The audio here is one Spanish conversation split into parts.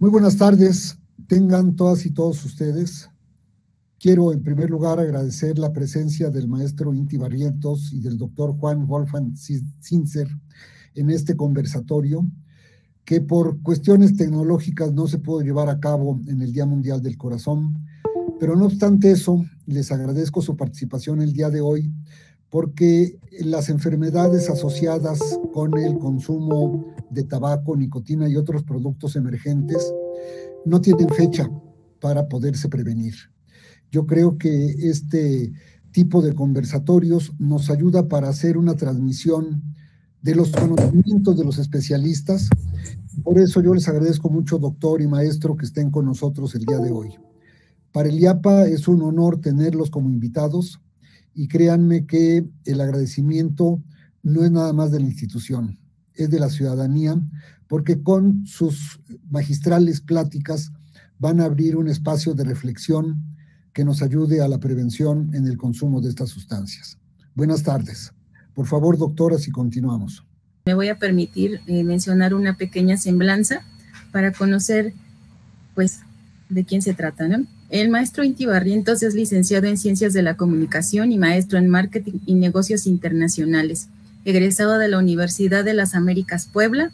Muy buenas tardes, tengan todas y todos ustedes. Quiero en primer lugar agradecer la presencia del maestro Inti Barrientos y del doctor Juan Wolfgang Zinsser en este conversatorio, que por cuestiones tecnológicas no se pudo llevar a cabo en el Día Mundial del Corazón, pero no obstante eso, les agradezco su participación el día de hoy, porque las enfermedades asociadas con el consumo de tabaco, nicotina y otros productos emergentes no tienen fecha para poderse prevenir. Yo creo que este tipo de conversatorios nos ayuda para hacer una transmisión de los conocimientos de los especialistas. Por eso yo les agradezco mucho, doctor y maestro, que estén con nosotros el día de hoy. Para el IAPA es un honor tenerlos como invitados y créanme que el agradecimiento no es nada más de la institución, es de la ciudadanía, porque con sus magistrales pláticas van a abrir un espacio de reflexión que nos ayude a la prevención en el consumo de estas sustancias. Buenas tardes. Por favor, doctora, si continuamos. Me voy a permitir mencionar una pequeña semblanza para conocer, pues, de quién se trata, ¿no? El maestro Inti Barrientos es licenciado en Ciencias de la Comunicación y maestro en Marketing y Negocios Internacionales, egresado de la Universidad de las Américas Puebla.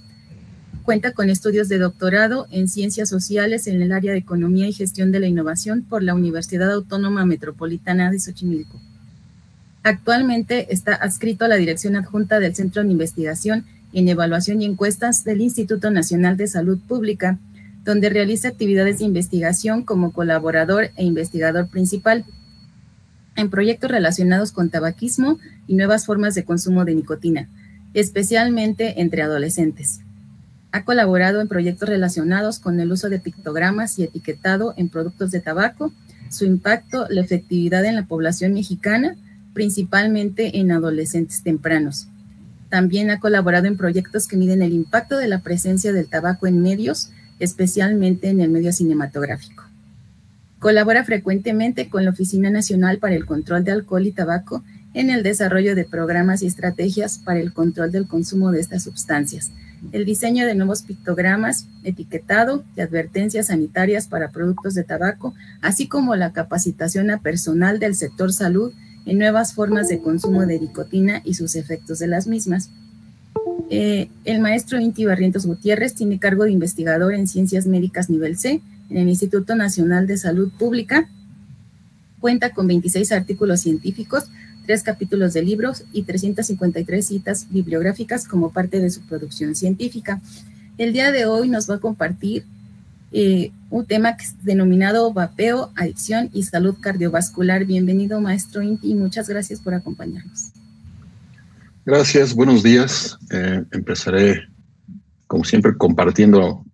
Cuenta con estudios de doctorado en Ciencias Sociales en el área de Economía y Gestión de la Innovación por la Universidad Autónoma Metropolitana de Xochimilco. Actualmente está adscrito a la Dirección Adjunta del Centro de Investigación en Evaluación y Encuestas del Instituto Nacional de Salud Pública, donde realiza actividades de investigación como colaborador e investigador principal en proyectos relacionados con tabaquismo y nuevas formas de consumo de nicotina, especialmente entre adolescentes. Ha colaborado en proyectos relacionados con el uso de pictogramas y etiquetado en productos de tabaco, su impacto, la efectividad en la población mexicana, principalmente en adolescentes tempranos. También ha colaborado en proyectos que miden el impacto de la presencia del tabaco en medios, especialmente en el medio cinematográfico. Colabora frecuentemente con la Oficina Nacional para el Control de Alcohol y Tabaco en el desarrollo de programas y estrategias para el control del consumo de estas sustancias, el diseño de nuevos pictogramas, etiquetado y advertencias sanitarias para productos de tabaco, así como la capacitación a personal del sector salud en nuevas formas de consumo de nicotina y sus efectos de las mismas. El maestro Inti Barrientos Gutiérrez tiene cargo de investigador en Ciencias Médicas Nivel C en el Instituto Nacional de Salud Pública. Cuenta con 26 artículos científicos, 3 capítulos de libros y 353 citas bibliográficas como parte de su producción científica. El día de hoy nos va a compartir un tema denominado vapeo, adicción y salud cardiovascular. Bienvenido, maestro Inti, y muchas gracias por acompañarnos. Gracias, buenos días. Empezaré, como siempre, compartiendo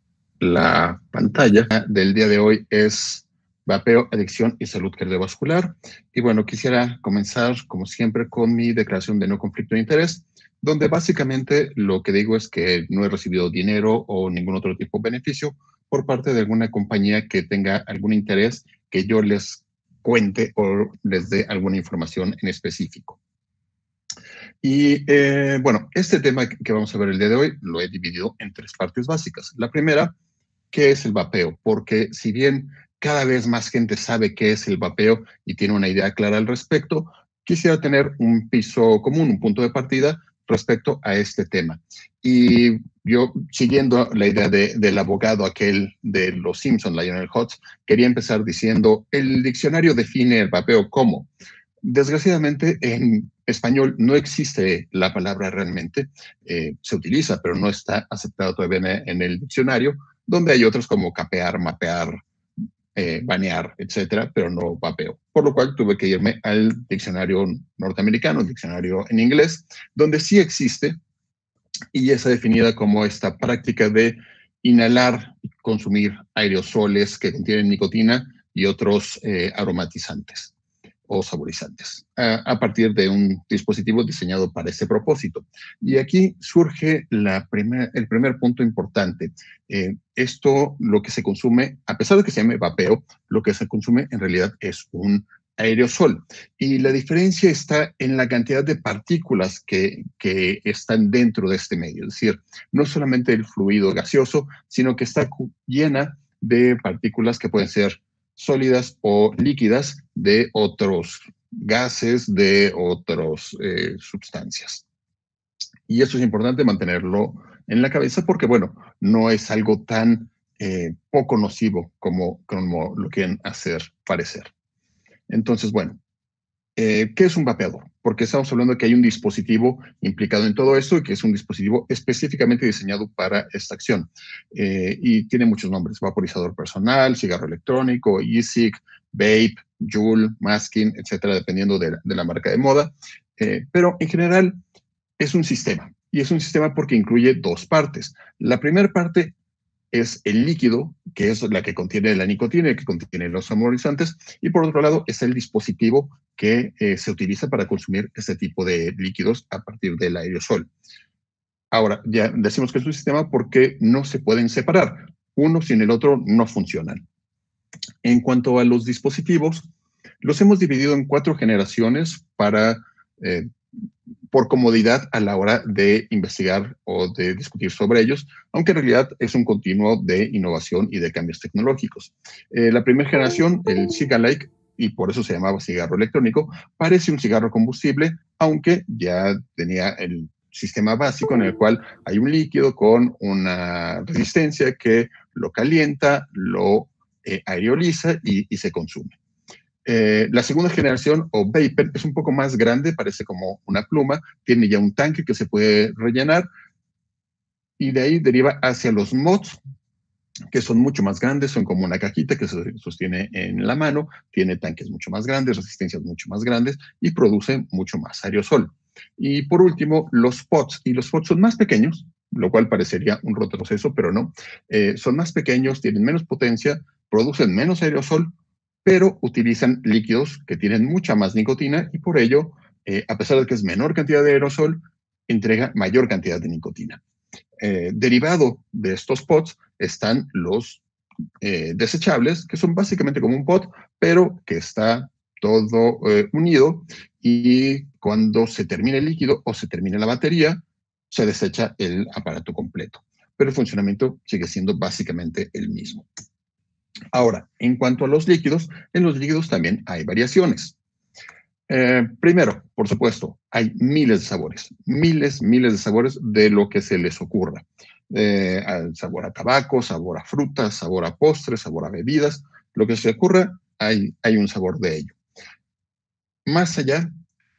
la pantalla del día de hoy. Es vapeo, adicción y salud cardiovascular. Y bueno, quisiera comenzar, como siempre, con mi declaración de no conflicto de interés, donde básicamente lo que digo es que no he recibido dinero o ningún otro tipo de beneficio por parte de alguna compañía que tenga algún interés que yo les cuente o les dé alguna información en específico. Y bueno, este tema que vamos a ver el día de hoy lo he dividido en 3 partes básicas. La primera, ¿qué es el vapeo? Porque si bien cada vez más gente sabe qué es el vapeo y tiene una idea clara al respecto, quisiera tener un piso común, un punto de partida respecto a este tema. Y yo, siguiendo la idea del abogado aquel de los Simpson, Lionel Hutz, quería empezar diciendo, el diccionario define el vapeo como. Desgraciadamente, en español no existe la palabra realmente, se utiliza, pero no está aceptado todavía en el diccionario, donde hay otros como capear, mapear, banear, etcétera, pero no vapeo. Por lo cual tuve que irme al diccionario norteamericano, el diccionario en inglés, donde sí existe y está definida como esta práctica de inhalar y consumir aerosoles que contienen nicotina y otros aromatizantes o saborizantes, a partir de un dispositivo diseñado para ese propósito. Y aquí surge el primer punto importante. Esto, lo que se consume, a pesar de que se llame vapeo, lo que se consume en realidad es un aerosol. Y la diferencia está en la cantidad de partículas que están dentro de este medio. Es decir, no solamente el fluido gaseoso, sino que está llena de partículas que pueden ser sólidas o líquidas de otros gases, de otras sustancias. Y eso es importante mantenerlo en la cabeza porque, bueno, no es algo tan poco nocivo como lo quieren hacer parecer. Entonces, bueno, ¿qué es un vapeador? Porque estamos hablando de que hay un dispositivo implicado en todo esto y que es un dispositivo específicamente diseñado para esta acción. Y tiene muchos nombres: vaporizador personal, cigarro electrónico, e-cig, vape, Juul, masking, etcétera, dependiendo de la marca de moda. Pero en general es un sistema. Y es un sistema porque incluye dos partes. La primera parte es el líquido, que es la que contiene la nicotina y que contiene los saborizantes, y por otro lado es el dispositivo que se utiliza para consumir este tipo de líquidos a partir del aerosol. Ahora, ya decimos que es un sistema porque no se pueden separar. Uno sin el otro no funcionan. En cuanto a los dispositivos, los hemos dividido en 4 generaciones por comodidad a la hora de investigar o de discutir sobre ellos, aunque en realidad es un continuo de innovación y de cambios tecnológicos. La primera generación, el Cigalike, y por eso se llamaba cigarro electrónico, parece un cigarro combustible, aunque ya tenía el sistema básico en el cual hay un líquido con una resistencia que lo calienta, lo aeroliza y se consume. La segunda generación, o Vapor, es un poco más grande, parece como una pluma, tiene ya un tanque que se puede rellenar, y de ahí deriva hacia los mods, que son mucho más grandes, son como una cajita que se sostiene en la mano, tiene tanques mucho más grandes, resistencias mucho más grandes, y producen mucho más aerosol. Y por último, los pods, y los pods son más pequeños, lo cual parecería un retroceso, pero no. Son más pequeños, tienen menos potencia, producen menos aerosol, pero utilizan líquidos que tienen mucha más nicotina y por ello, a pesar de que es menor cantidad de aerosol, entrega mayor cantidad de nicotina. Derivado de estos pods están los desechables, que son básicamente como un pod, pero que está todo unido, y cuando se termina el líquido o se termina la batería, se desecha el aparato completo. Pero el funcionamiento sigue siendo básicamente el mismo. Ahora, en cuanto a los líquidos, en los líquidos también hay variaciones. Primero, por supuesto, hay miles de sabores, miles de sabores de lo que se les ocurra. Sabor a tabaco, sabor a frutas, sabor a postres, sabor a bebidas, lo que se ocurra, hay un sabor de ello. Más allá,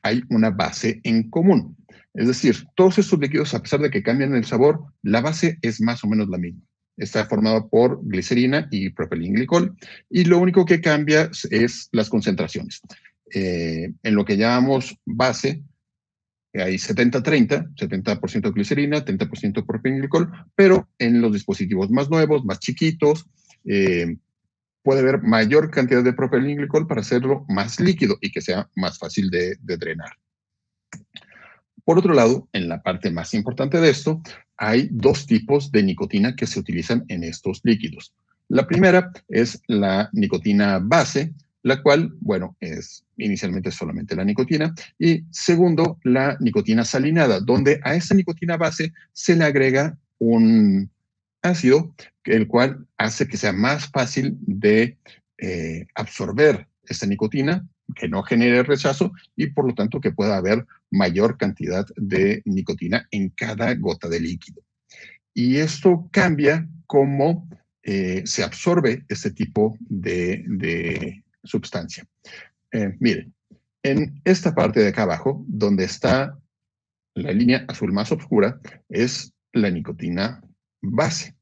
hay una base en común. Es decir, todos estos líquidos, a pesar de que cambian el sabor, la base es más o menos la misma. Está formado por glicerina y propilenglicol, y lo único que cambia es las concentraciones. En lo que llamamos base, hay 70-30, 70% glicerina, 30% propilenglicol, pero en los dispositivos más nuevos, más chiquitos, puede haber mayor cantidad de propilenglicol para hacerlo más líquido y que sea más fácil de drenar. Por otro lado, en la parte más importante de esto, hay 2 tipos de nicotina que se utilizan en estos líquidos. La primera es la nicotina base, la cual, bueno, es inicialmente solamente la nicotina, y segundo, la nicotina salinada, donde a esa nicotina base se le agrega un ácido, el cual hace que sea más fácil de absorber esta nicotina, que no genere rechazo y por lo tanto que pueda haber mayor cantidad de nicotina en cada gota de líquido. Y esto cambia cómo se absorbe este tipo de sustancia. Miren, en esta parte de acá abajo, donde está la línea azul más oscura, es la nicotina base,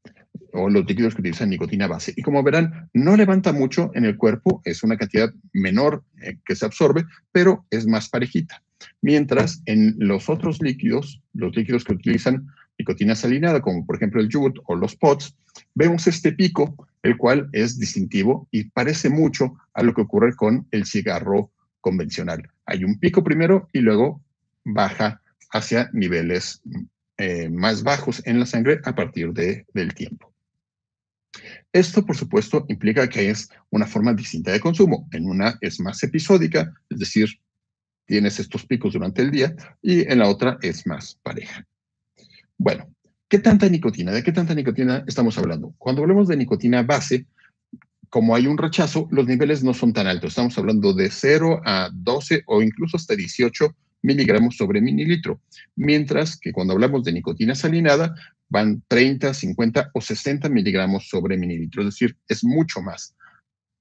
o los líquidos que utilizan nicotina base. Y como verán, no levanta mucho en el cuerpo, es una cantidad menor que se absorbe, pero es más parejita. Mientras en los otros líquidos, los líquidos que utilizan nicotina salinada, como por ejemplo el Juul o los pods, vemos este pico, el cual es distintivo y parece mucho a lo que ocurre con el cigarro convencional. Hay un pico primero y luego baja hacia niveles más bajos en la sangre a partir del tiempo. Esto, por supuesto, implica que es una forma distinta de consumo. En una es más episódica, es decir, tienes estos picos durante el día, y en la otra es más pareja. Bueno, ¿Qué tanta nicotina? ¿De qué tanta nicotina estamos hablando? Cuando hablamos de nicotina base, como hay un rechazo, los niveles no son tan altos. Estamos hablando de 0 a 12 o incluso hasta 18 miligramos sobre mililitro. Mientras que cuando hablamos de nicotina salinada, van 30, 50 o 60 miligramos sobre mililitro. Es decir, es mucho más,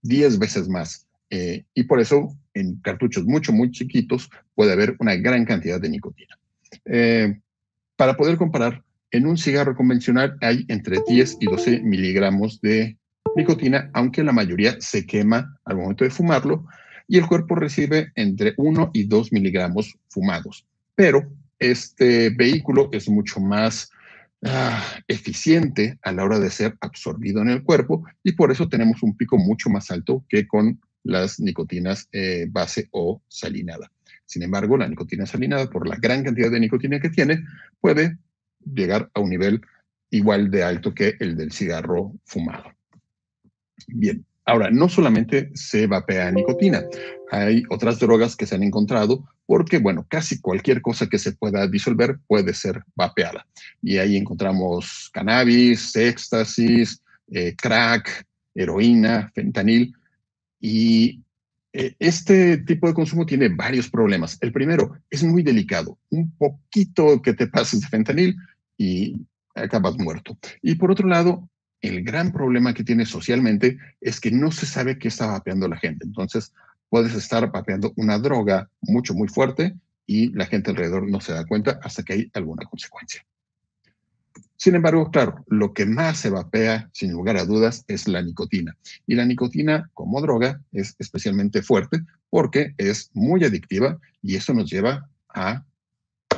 10 veces más. Y por eso en cartuchos muy chiquitos puede haber una gran cantidad de nicotina. Para poder comparar, en un cigarro convencional hay entre 10 y 12 miligramos de nicotina, aunque la mayoría se quema al momento de fumarlo y el cuerpo recibe entre 1 y 2 miligramos fumados. Pero este vehículo es mucho más eficiente a la hora de ser absorbido en el cuerpo y por eso tenemos un pico mucho más alto que con las nicotinas base o salinada. Sin embargo, la nicotina salinada, por la gran cantidad de nicotina que tiene, puede llegar a un nivel igual de alto que el del cigarro fumado. Bien, ahora, no solamente se vapea nicotina, hay otras drogas que se han encontrado porque, bueno, casi cualquier cosa que se pueda disolver puede ser vapeada. Y ahí encontramos cannabis, éxtasis, crack, heroína, fentanil. Y este tipo de consumo tiene varios problemas. El primero, es muy delicado. Un poquito que te pases de fentanil y acabas muerto. Y por otro lado, el gran problema que tiene socialmente es que no se sabe qué está vapeando la gente. Entonces, puedes estar vapeando una droga muy fuerte y la gente alrededor no se da cuenta hasta que hay alguna consecuencia. Sin embargo, claro, lo que más se vapea, sin lugar a dudas, es la nicotina. Y la nicotina, como droga, es especialmente fuerte porque es muy adictiva y eso nos lleva a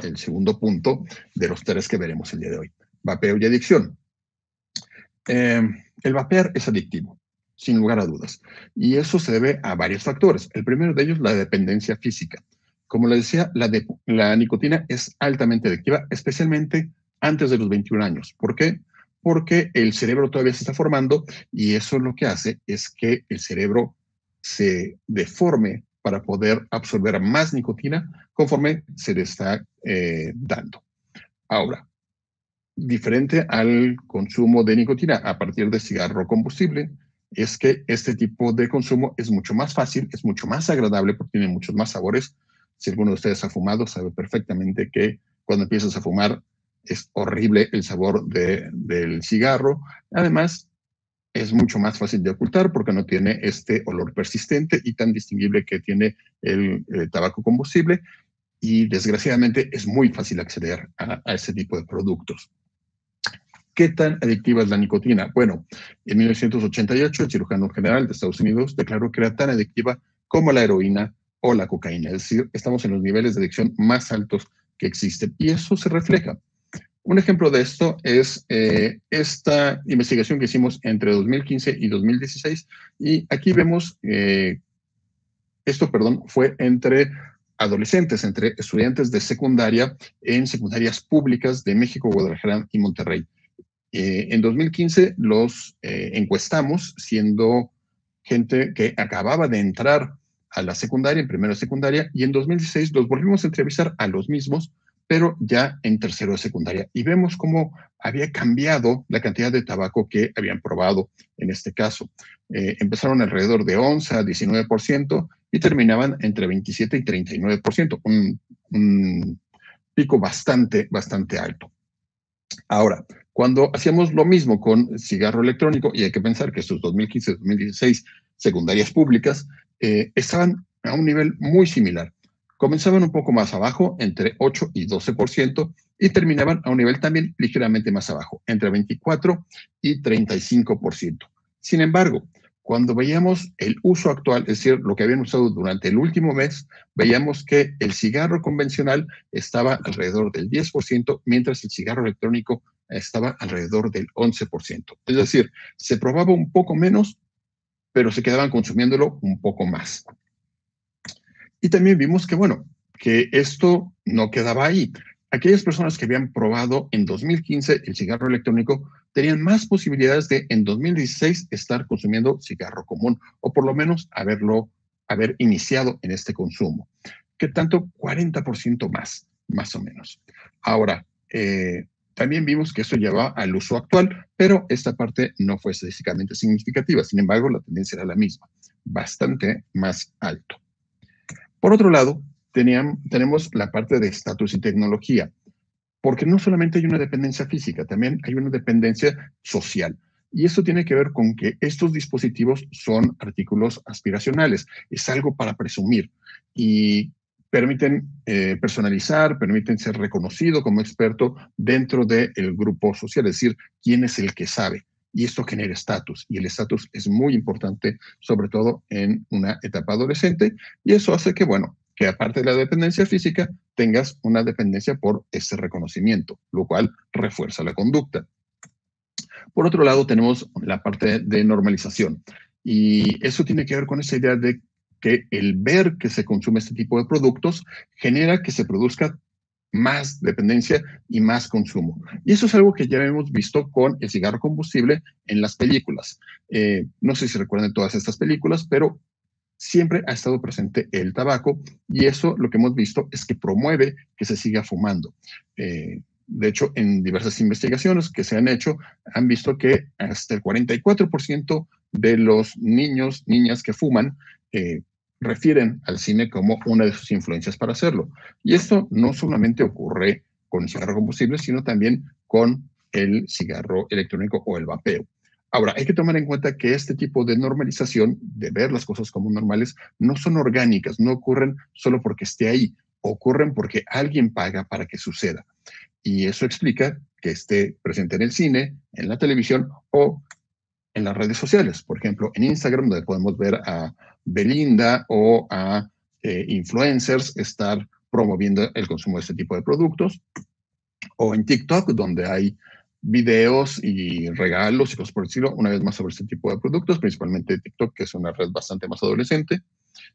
el segundo punto de los 3 que veremos el día de hoy. Vapeo y adicción. El vapear es adictivo, sin lugar a dudas. Y eso se debe a varios factores. El primero de ellos, la dependencia física. Como les decía, la nicotina es altamente adictiva, especialmente antes de los 21 años. ¿Por qué? Porque el cerebro todavía se está formando y eso lo que hace es que el cerebro se deforme para poder absorber más nicotina conforme se le está dando. Ahora, diferente al consumo de nicotina a partir de cigarro combustible, es que este tipo de consumo es mucho más fácil, es mucho más agradable porque tiene muchos más sabores. Si alguno de ustedes ha fumado, sabe perfectamente que cuando empiezas a fumar es horrible el sabor del cigarro. Además, es mucho más fácil de ocultar porque no tiene este olor persistente y tan distinguible que tiene el tabaco combustible. Y desgraciadamente es muy fácil acceder a ese tipo de productos. ¿Qué tan adictiva es la nicotina? Bueno, en 1988 el cirujano general de Estados Unidos declaró que era tan adictiva como la heroína o la cocaína. Es decir, estamos en los niveles de adicción más altos que existen y eso se refleja. Un ejemplo de esto es esta investigación que hicimos entre 2015 y 2016 y aquí vemos, fue entre adolescentes, entre estudiantes de secundaria en secundarias públicas de México, Guadalajara y Monterrey. En 2015 los encuestamos siendo gente que acababa de entrar a la secundaria, en primero de secundaria, y en 2016 los volvimos a entrevistar a los mismos, pero ya en tercero de secundaria. Y vemos cómo había cambiado la cantidad de tabaco que habían probado en este caso. Empezaron alrededor de 11 a 19% y terminaban entre 27 y 39%, un pico bastante alto. Ahora, cuando hacíamos lo mismo con cigarro electrónico, y hay que pensar que estos 2015-2016 secundarias públicas estaban a un nivel muy similar. Comenzaban un poco más abajo, entre 8 y 12%, y terminaban a un nivel también ligeramente más abajo, entre 24 y 35%. Sin embargo, cuando veíamos el uso actual, es decir, lo que habían usado durante el último mes, veíamos que el cigarro convencional estaba alrededor del 10%, mientras el cigarro electrónico estaba alrededor del 11%. Es decir, se probaba un poco menos, pero se quedaban consumiéndolo un poco más. Y también vimos que, bueno, que esto no quedaba ahí. Aquellas personas que habían probado en 2015 el cigarro electrónico tenían más posibilidades de en 2016 estar consumiendo cigarro común, o por lo menos haber iniciado en este consumo. ¿Qué tanto? 40% más o menos. Ahora, también vimos que eso llevaba al uso actual, pero esta parte no fue estadísticamente significativa. Sin embargo, la tendencia era la misma, bastante más alto. Por otro lado, tenemos la parte de estatus y tecnología, porque no solamente hay una dependencia física, también hay una dependencia social. Y esto tiene que ver con que estos dispositivos son artículos aspiracionales, es algo para presumir y permiten personalizar, permiten ser reconocido como experto dentro del grupo social, es decir, quién es el que sabe. Y esto genera estatus, y el estatus es muy importante, sobre todo en una etapa adolescente, y eso hace que, bueno, que aparte de la dependencia física, tengas una dependencia por ese reconocimiento, lo cual refuerza la conducta. Por otro lado, tenemos la parte de normalización, y eso tiene que ver con esa idea de que el ver que se consume este tipo de productos genera que se produzca más dependencia y más consumo. Y eso es algo que ya hemos visto con el cigarro combustible en las películas. No sé si recuerdan todas estas películas, pero siempre ha estado presente el tabaco y eso lo que hemos visto es que promueve que se siga fumando. De hecho, en diversas investigaciones que se han hecho, han visto que hasta el 44% de los niños, niñas que fuman, refieren al cine como una de sus influencias para hacerlo. Y esto no solamente ocurre con el cigarro combustible, sino también con el cigarro electrónico o el vapeo. Ahora, hay que tomar en cuenta que este tipo de normalización, de ver las cosas como normales, no son orgánicas, no ocurren solo porque esté ahí, ocurren porque alguien paga para que suceda. Y eso explica que esté presente en el cine, en la televisión o en las redes sociales. Por ejemplo, en Instagram, donde podemos ver a Belinda o a influencers estar promoviendo el consumo de este tipo de productos. O en TikTok, donde hay videos y regalos y cosas por decirlo, una vez más sobre este tipo de productos, principalmente TikTok, que es una red bastante más adolescente.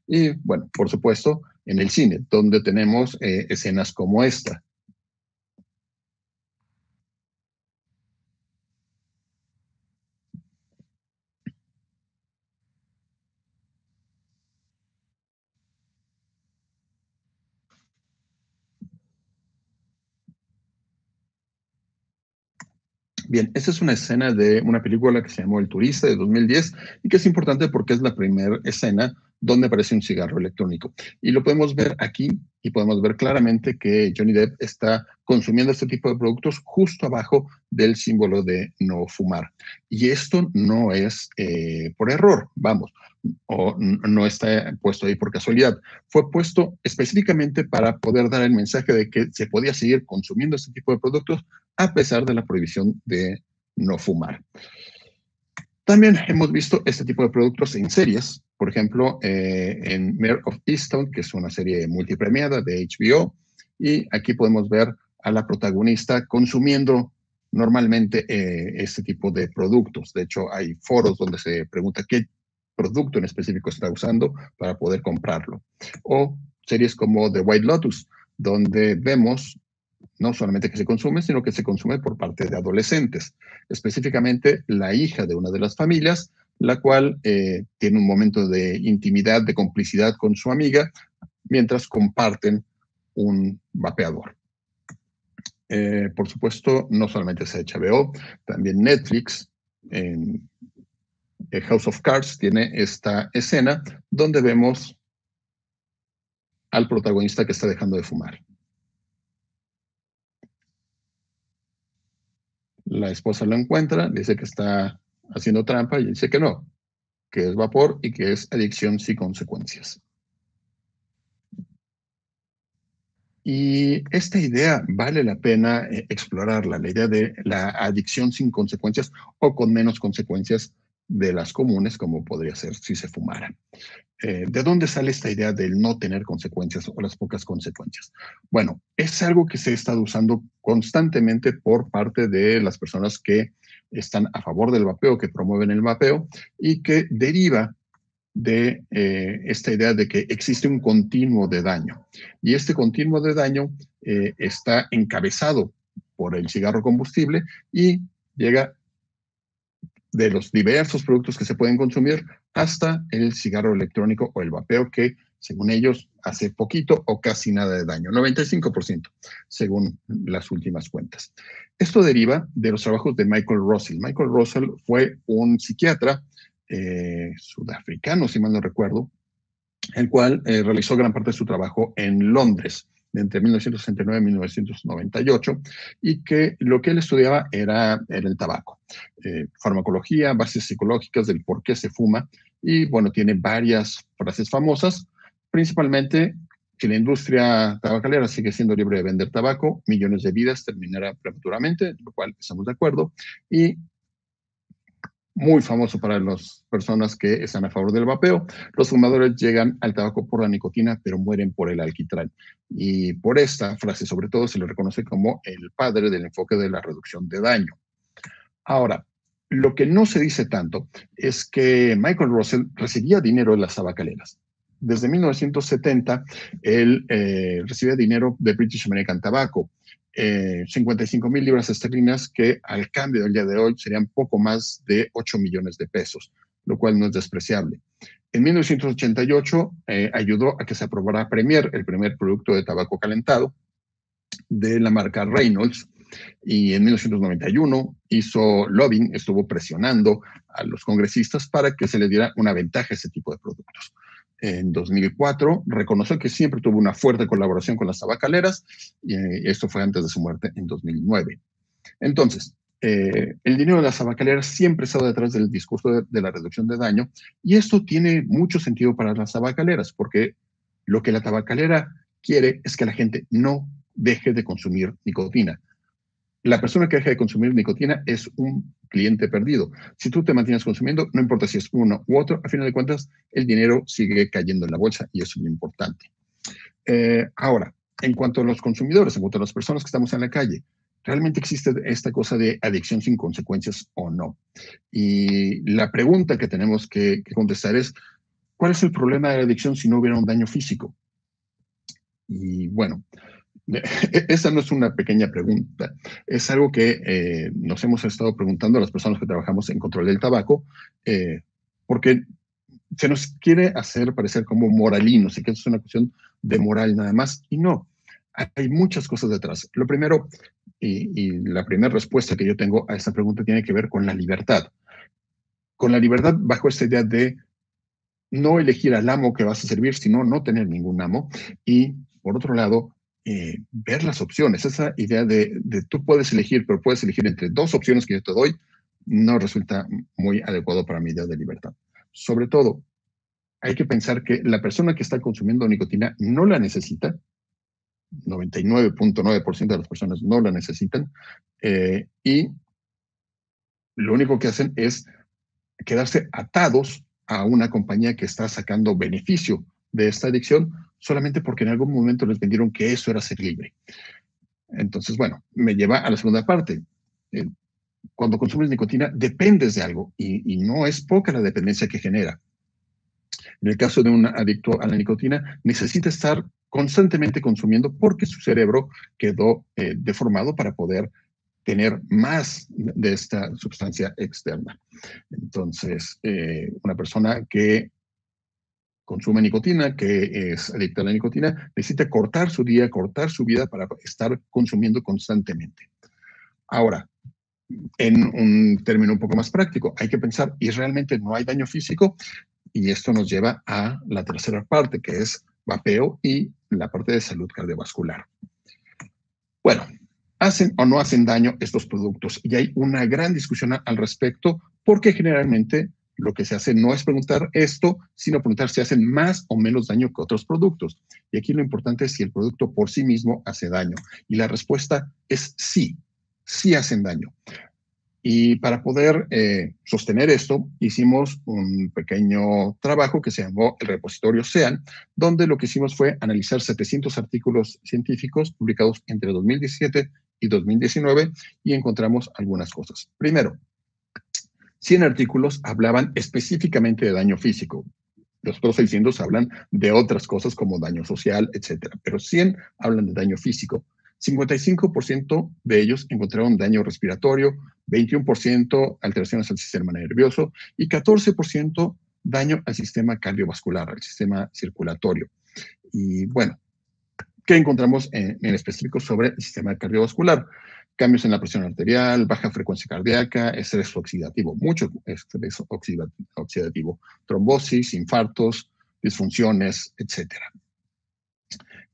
Y bueno, por supuesto, en el cine, donde tenemos escenas como esta. Bien, esta es una escena de una película que se llamó El Turista de 2010 y que es importante porque es la primera escena donde aparece un cigarro electrónico. Y lo podemos ver aquí y podemos ver claramente que Johnny Depp está consumiendo este tipo de productos justo abajo del símbolo de no fumar. Y esto no es por error, vamos, o no está puesto ahí por casualidad. Fue puesto específicamente para poder dar el mensaje de que se podía seguir consumiendo este tipo de productos a pesar de la prohibición de no fumar. También hemos visto este tipo de productos en series, por ejemplo, en Mare of Easttown, que es una serie multipremiada de HBO, y aquí podemos ver a la protagonista consumiendo normalmente este tipo de productos. De hecho, hay foros donde se pregunta qué producto en específico está usando para poder comprarlo. O series como The White Lotus, donde vemos no solamente que se consume, sino que se consume por parte de adolescentes, específicamente la hija de una de las familias, la cual tiene un momento de intimidad, de complicidad con su amiga, mientras comparten un vapeador. Por supuesto, no solamente es HBO, también Netflix, en House of Cards, tiene esta escena donde vemos al protagonista que está dejando de fumar. La esposa lo encuentra, dice que está haciendo trampa y dice que no, que es vapor y que es adicción sin consecuencias. Y esta idea vale la pena explorarla, la idea de la adicción sin consecuencias o con menos consecuencias de las comunes, como podría ser si se fumara. ¿De dónde sale esta idea del no tener consecuencias o las pocas consecuencias? Bueno, es algo que se ha estado usando constantemente por parte de las personas que están a favor del vapeo, que promueven el vapeo y que deriva de esta idea de que existe un continuo de daño. Y este continuo de daño está encabezado por el cigarro combustible y llega de los diversos productos que se pueden consumir hasta el cigarro electrónico o el vapeo, que según ellos, hace poquito o casi nada de daño, 95%, según las últimas cuentas. Esto deriva de los trabajos de Michael Russell. Michael Russell fue un psiquiatra sudafricano, si mal no recuerdo, el cual realizó gran parte de su trabajo en Londres, entre 1969 y 1998, y que lo que él estudiaba era el tabaco, farmacología, bases psicológicas del por qué se fuma, y bueno, tiene varias frases famosas, principalmente que la industria tabacalera sigue siendo libre de vender tabaco, millones de vidas terminará prematuramente, lo cual estamos de acuerdo, y muy famoso para las personas que están a favor del vapeo. Los fumadores llegan al tabaco por la nicotina, pero mueren por el alquitrán. Y por esta frase, sobre todo, se le reconoce como el padre del enfoque de la reducción de daño. Ahora, lo que no se dice tanto es que Michael Russell recibía dinero de las tabacaleras. Desde 1970, él recibía dinero de British American Tobacco, 55,000 libras esterlinas, que al cambio del día de hoy serían poco más de 8 millones de pesos, lo cual no es despreciable. En 1988 ayudó a que se aprobara Premier, el primer producto de tabaco calentado de la marca Reynolds, y en 1991 hizo lobbying, estuvo presionando a los congresistas para que se le diera una ventaja a ese tipo de productos. En 2004 reconoció que siempre tuvo una fuerte colaboración con las tabacaleras, y esto fue antes de su muerte en 2009. Entonces, el dinero de las tabacaleras siempre ha estado detrás del discurso de la reducción de daño, y esto tiene mucho sentido para las tabacaleras, porque lo que la tabacalera quiere es que la gente no deje de consumir nicotina. La persona que deja de consumir nicotina es un cliente perdido. Si tú te mantienes consumiendo, no importa si es uno u otro, a final de cuentas, el dinero sigue cayendo en la bolsa y eso es muy importante. Ahora, en cuanto a los consumidores, en cuanto a las personas que estamos en la calle, ¿realmente existe esta cosa de adicción sin consecuencias o no? Y la pregunta que tenemos que contestar es, ¿cuál es el problema de la adicción si no hubiera un daño físico? Y bueno, esa no es una pequeña pregunta, es algo que nos hemos estado preguntando a las personas que trabajamos en control del tabaco, porque se nos quiere hacer parecer como moralinos y que es una cuestión de moral nada más, y no, hay muchas cosas detrás. Lo primero, y la primera respuesta que yo tengo a esta pregunta tiene que ver con la libertad. Con la libertad bajo esta idea de no elegir al amo que vas a servir, sino no tener ningún amo, y por otro lado, ver las opciones. Esa idea de tú puedes elegir, pero puedes elegir entre dos opciones que yo te doy, no resulta muy adecuado para mi idea de libertad. Sobre todo, hay que pensar que la persona que está consumiendo nicotina no la necesita, 99.9% de las personas no la necesitan, y lo único que hacen es quedarse atados a una compañía que está sacando beneficio de esta adicción solamente porque en algún momento les vendieron que eso era ser libre. Entonces, bueno, me lleva a la segunda parte. Cuando consumes nicotina, dependes de algo y no es poca la dependencia que genera. En el caso de un adicto a la nicotina, necesita estar constantemente consumiendo porque su cerebro quedó deformado para poder tener más de esta sustancia externa. Entonces, una persona que consume nicotina, que es adicta a la nicotina, necesita cortar su día, cortar su vida para estar consumiendo constantemente. Ahora, en un término un poco más práctico, hay que pensar, ¿y realmente no hay daño físico? Y esto nos lleva a la tercera parte, que es vapeo y la parte de salud cardiovascular. Bueno, ¿hacen o no hacen daño estos productos? Y hay una gran discusión al respecto, porque generalmente lo que se hace no es preguntar esto, sino preguntar si hacen más o menos daño que otros productos. Y aquí lo importante es si el producto por sí mismo hace daño. Y la respuesta es sí, sí hacen daño. Y para poder sostener esto, hicimos un pequeño trabajo que se llamó el repositorio SEAN, donde lo que hicimos fue analizar 700 artículos científicos publicados entre 2017 y 2019 y encontramos algunas cosas. Primero, 100 artículos hablaban específicamente de daño físico. Los otros 600 hablan de otras cosas como daño social, etc. Pero 100 hablan de daño físico. 55% de ellos encontraron daño respiratorio, 21% alteraciones al sistema nervioso y 14% daño al sistema cardiovascular, al sistema circulatorio. Y bueno, ¿qué encontramos en específico sobre el sistema cardiovascular? Cambios en la presión arterial, baja frecuencia cardíaca, estrés oxidativo, mucho estrés oxidativo, trombosis, infartos, disfunciones, etc.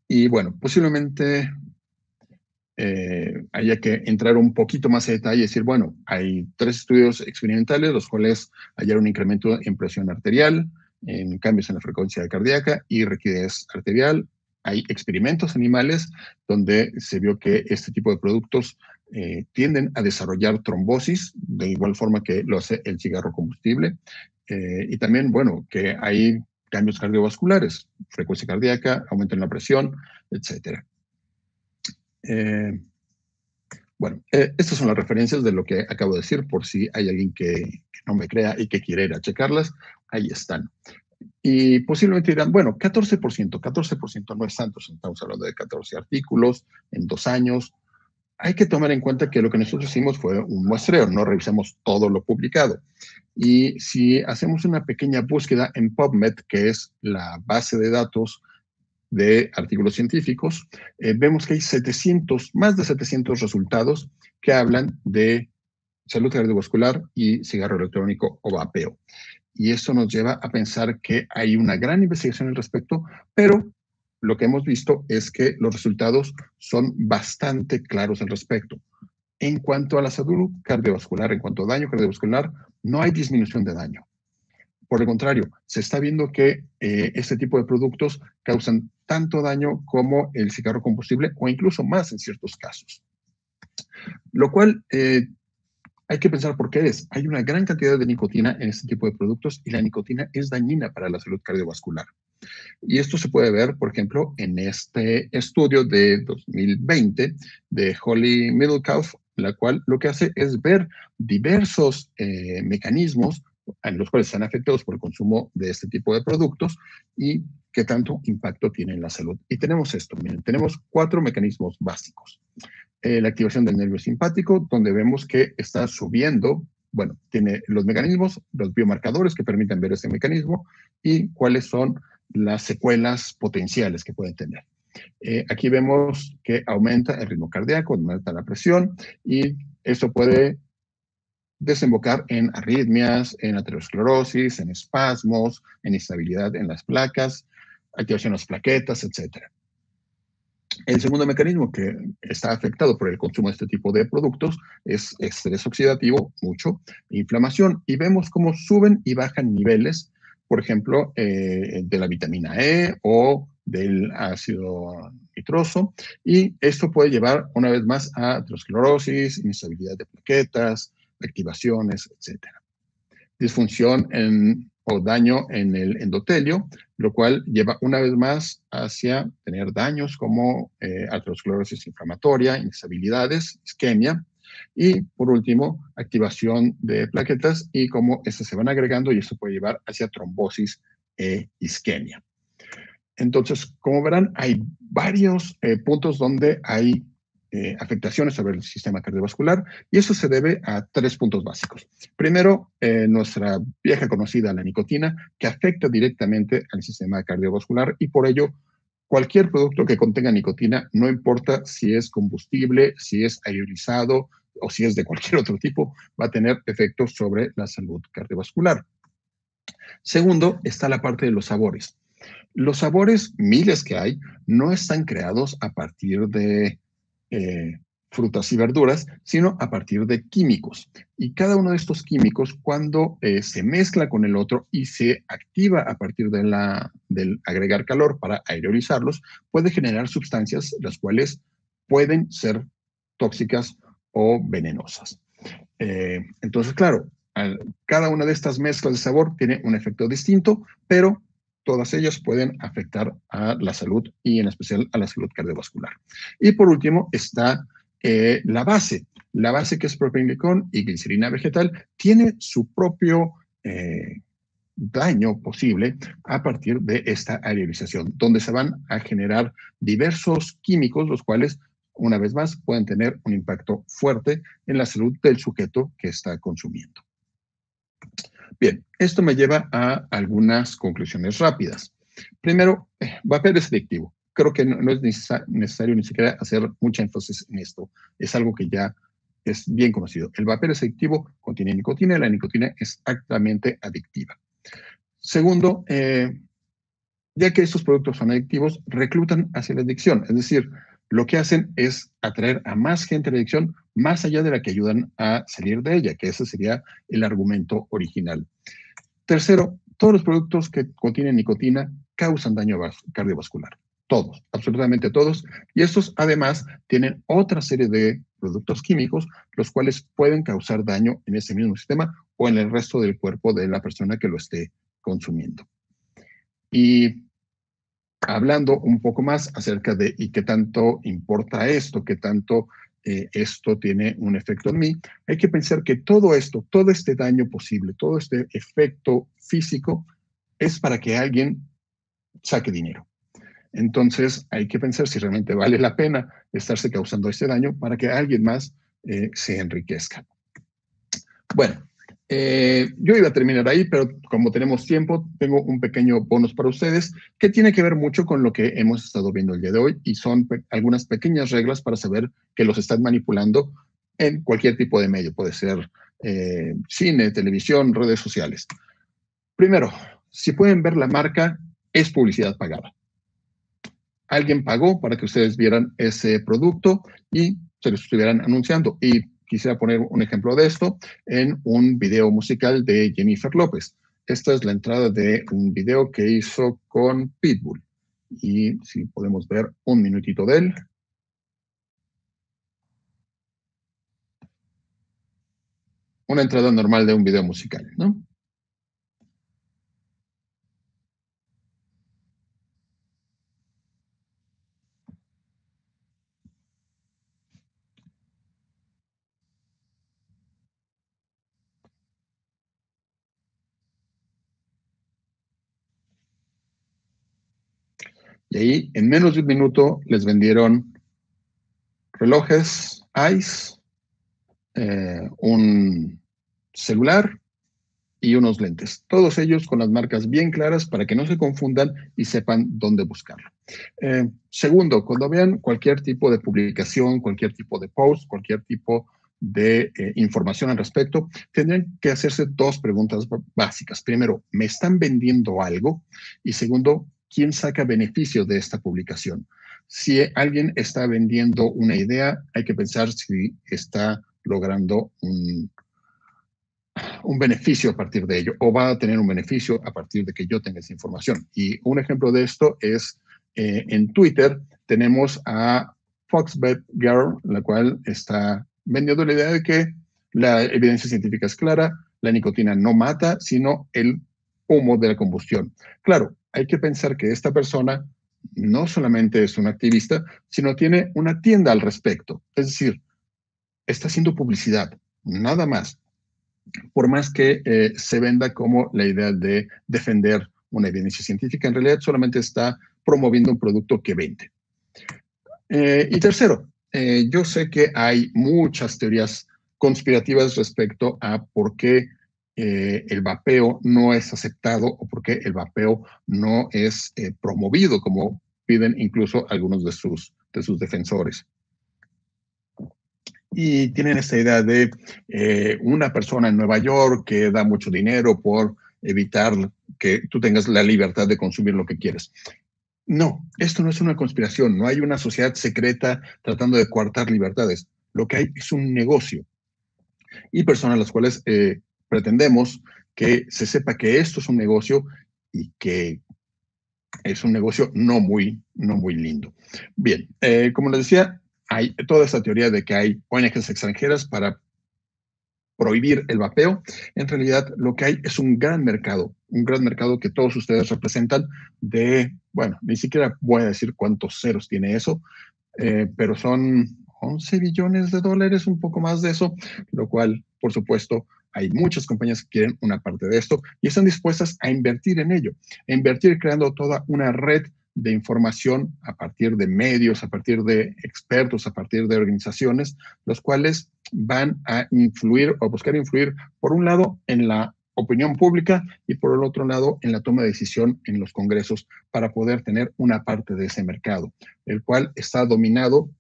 Y bueno, posiblemente haya que entrar un poquito más a detalle y decir, bueno, hay 3 estudios experimentales, los cuales hallaron un incremento en presión arterial, en cambios en la frecuencia cardíaca y rigidez arterial. Hay experimentos animales donde se vio que este tipo de productos tienden a desarrollar trombosis, de igual forma que lo hace el cigarro combustible. Y también, bueno, que hay cambios cardiovasculares, frecuencia cardíaca, aumento en la presión, etcétera. Bueno, estas son las referencias de lo que acabo de decir, por si hay alguien que no me crea y que quiera ir a checarlas, ahí están. Y posiblemente dirán, bueno, 14% no es tanto, estamos hablando de 14 artículos en 2 años. Hay que tomar en cuenta que lo que nosotros hicimos fue un muestreo, no revisamos todo lo publicado. Y si hacemos una pequeña búsqueda en PubMed, que es la base de datos de artículos científicos, vemos que hay más de 700 resultados que hablan de salud cardiovascular y cigarro electrónico o vapeo. Y esto nos lleva a pensar que hay una gran investigación al respecto, pero lo que hemos visto es que los resultados son bastante claros al respecto. En cuanto a la salud cardiovascular, en cuanto a daño cardiovascular, no hay disminución de daño. Por el contrario, se está viendo que este tipo de productos causan tanto daño como el cigarro combustible o incluso más en ciertos casos. Lo cual hay que pensar por qué es. Hay una gran cantidad de nicotina en este tipo de productos y la nicotina es dañina para la salud cardiovascular. Y esto se puede ver, por ejemplo, en este estudio de 2020 de Holly Middlecalf, la cual lo que hace es ver diversos mecanismos en los cuales están afectados por el consumo de este tipo de productos y qué tanto impacto tiene en la salud. Y tenemos esto, miren, tenemos 4 mecanismos básicos. La activación del nervio simpático, donde vemos que está subiendo, bueno, tiene los mecanismos, los biomarcadores que permiten ver ese mecanismo y cuáles son las secuelas potenciales que pueden tener. Aquí vemos que aumenta el ritmo cardíaco, aumenta la presión y esto puede desembocar en arritmias, en aterosclerosis, en espasmos, en instabilidad en las placas, activación de las plaquetas, etc. El segundo mecanismo que está afectado por el consumo de este tipo de productos es estrés oxidativo, mucho, inflamación, y vemos cómo suben y bajan niveles, por ejemplo, de la vitamina E o del ácido nitroso, y esto puede llevar una vez más a aterosclerosis, inestabilidad de plaquetas, activaciones, etc. Disfunción o daño en el endotelio, lo cual lleva una vez más hacia tener daños como aterosclerosis inflamatoria, instabilidades, isquemia, y por último, activación de plaquetas y cómo estas se van agregando y esto puede llevar hacia trombosis e isquemia. Entonces, como verán, hay varios puntos donde hay afectaciones sobre el sistema cardiovascular y eso se debe a 3 puntos básicos. Primero, nuestra vieja conocida, la nicotina, que afecta directamente al sistema cardiovascular y por ello cualquier producto que contenga nicotina, no importa si es combustible, si es aerosolizado o si es de cualquier otro tipo, va a tener efectos sobre la salud cardiovascular. Segundo, está la parte de los sabores. Los sabores, miles que hay, no están creados a partir de frutas y verduras, sino a partir de químicos. Y cada uno de estos químicos, cuando se mezcla con el otro y se activa a partir del agregar calor para aerolizarlos, puede generar sustancias las cuales pueden ser tóxicas o venenosas. Entonces, claro, cada una de estas mezclas de sabor tiene un efecto distinto, pero todas ellas pueden afectar a la salud y en especial a la salud cardiovascular. Y por último está la base. La base, que es propionglicol y glicerina vegetal, tiene su propio daño posible a partir de esta aerolización, donde se van a generar diversos químicos, los cuales, una vez más, pueden tener un impacto fuerte en la salud del sujeto que está consumiendo. Bien, esto me lleva a algunas conclusiones rápidas. Primero, vapeo es adictivo. Creo que no es necesario ni siquiera hacer mucha énfasis en esto. Es algo que ya es bien conocido. El vapeo es adictivo, contiene nicotina y la nicotina es altamente adictiva. Segundo, ya que estos productos son adictivos, reclutan hacia la adicción. Es decir, lo que hacen es atraer a más gente a la adicción, más allá de la que ayudan a salir de ella, que ese sería el argumento original. Tercero, todos los productos que contienen nicotina causan daño cardiovascular. Todos, absolutamente todos. Y estos además tienen otra serie de productos químicos, los cuales pueden causar daño en ese mismo sistema o en el resto del cuerpo de la persona que lo esté consumiendo. Y hablando un poco más acerca de y qué tanto importa esto, qué tanto esto tiene un efecto en mí, hay que pensar que todo esto, todo este daño posible, todo este efecto físico es para que alguien saque dinero. Entonces hay que pensar si realmente vale la pena estarse causando este daño para que alguien más se enriquezca. Bueno, yo iba a terminar ahí, pero como tenemos tiempo, tengo un pequeño bonus para ustedes que tiene que ver mucho con lo que hemos estado viendo el día de hoy y son algunas pequeñas reglas para saber que los están manipulando en cualquier tipo de medio. Puede ser cine, televisión, redes sociales. Primero, si pueden ver la marca, es publicidad pagada. Alguien pagó para que ustedes vieran ese producto y se lo estuvieran anunciando. Y quisiera poner un ejemplo de esto en un video musical de Jennifer López. Esta es la entrada de un video que hizo con Pitbull. Y si podemos ver un minutito de él. Una entrada normal de un video musical, ¿no? Y ahí, en menos de un minuto, les vendieron relojes Ice, un celular y unos lentes. Todos ellos con las marcas bien claras para que no se confundan y sepan dónde buscarlo. Segundo, cuando vean cualquier tipo de publicación, cualquier tipo de post, cualquier tipo de información al respecto, tendrían que hacerse dos preguntas básicas. Primero, ¿me están vendiendo algo? Y segundo, ¿quién saca beneficio de esta publicación? Si alguien está vendiendo una idea, hay que pensar si está logrando un beneficio a partir de ello o va a tener un beneficio a partir de que yo tenga esa información. Y un ejemplo de esto es en Twitter tenemos a Foxbet Girl, la cual está vendiendo la idea de que la evidencia científica es clara, la nicotina no mata, sino el humo de la combustión. Claro, hay que pensar que esta persona no solamente es una activista, sino tiene una tienda al respecto. Es decir, está haciendo publicidad, nada más. Por más que se venda como la idea de defender una evidencia científica, en realidad solamente está promoviendo un producto que vende. Y tercero, yo sé que hay muchas teorías conspirativas respecto a por qué el vapeo no es aceptado o por qué el vapeo no es promovido, como piden incluso algunos de sus defensores. Y tienen esta idea de una persona en Nueva York que da mucho dinero por evitar que tú tengas la libertad de consumir lo que quieres. No, esto no es una conspiración, no hay una sociedad secreta tratando de coartar libertades. Lo que hay es un negocio y personas a las cuales pretendemos que se sepa que esto es un negocio y que es un negocio no muy lindo. Bien, como les decía, hay toda esta teoría de que hay ONGs extranjeras para prohibir el vapeo. En realidad, lo que hay es un gran mercado que todos ustedes representan de, bueno, ni siquiera voy a decir cuántos ceros tiene eso, pero son 11 billones de dólares, un poco más de eso, lo cual, por supuesto, hay muchas compañías que quieren una parte de esto y están dispuestas a invertir en ello, a invertir creando toda una red de información a partir de medios, a partir de expertos, a partir de organizaciones, los cuales van a influir o a buscar influir, por un lado, en la opinión pública y por el otro lado en la toma de decisión en los congresos para poder tener una parte de ese mercado, el cual está dominado,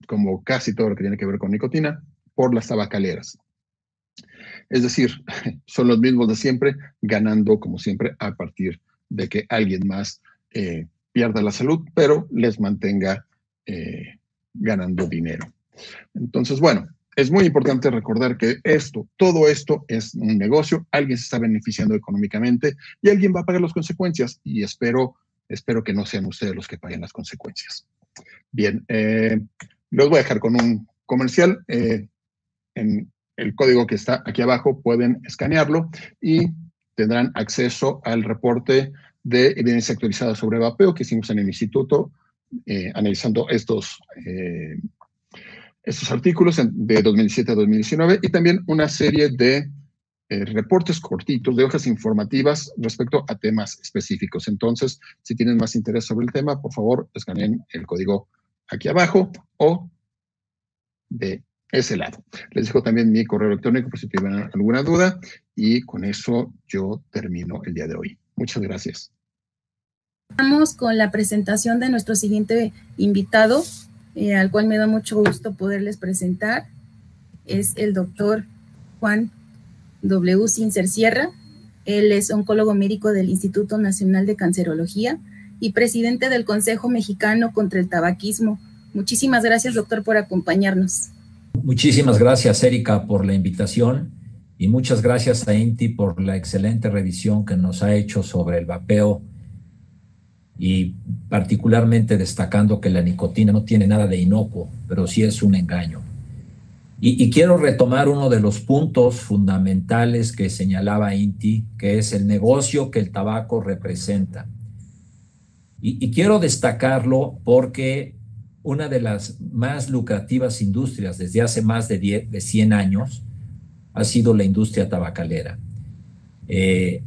como casi todo lo que tiene que ver con nicotina, por las tabacaleras. Es decir, son los mismos de siempre, ganando como siempre a partir de que alguien más pierda la salud, pero les mantenga ganando dinero. Entonces, bueno, es muy importante recordar que todo esto es un negocio, alguien se está beneficiando económicamente y alguien va a pagar las consecuencias y espero que no sean ustedes los que paguen las consecuencias. Bien, los voy a dejar con un comercial. En el código que está aquí abajo pueden escanearlo y tendrán acceso al reporte de evidencia actualizada sobre vapeo que hicimos en el instituto, analizando estos artículos de 2017 a 2019 y también una serie de reportes cortitos de hojas informativas respecto a temas específicos. Entonces, si tienen más interés sobre el tema, por favor, escaneen el código aquí abajo o de ese lado. Les dejo también mi correo electrónico por si tienen alguna duda y con eso yo termino el día de hoy. Muchas gracias. Vamos con la presentación de nuestro siguiente invitado, al cual me da mucho gusto poderles presentar. Es el doctor Juan W. Sincer Sierra. Él es oncólogo médico del Instituto Nacional de Cancerología y presidente del Consejo Mexicano contra el Tabaquismo. Muchísimas gracias, doctor, por acompañarnos. Muchísimas gracias, Erika, por la invitación y muchas gracias a INTI por la excelente revisión que nos ha hecho sobre el vapeo y particularmente destacando que la nicotina no tiene nada de inocuo, pero sí es un engaño. Y quiero retomar uno de los puntos fundamentales que señalaba INTI, que es el negocio que el tabaco representa. Y quiero destacarlo porque una de las más lucrativas industrias desde hace más de 100 años ha sido la industria tabacalera.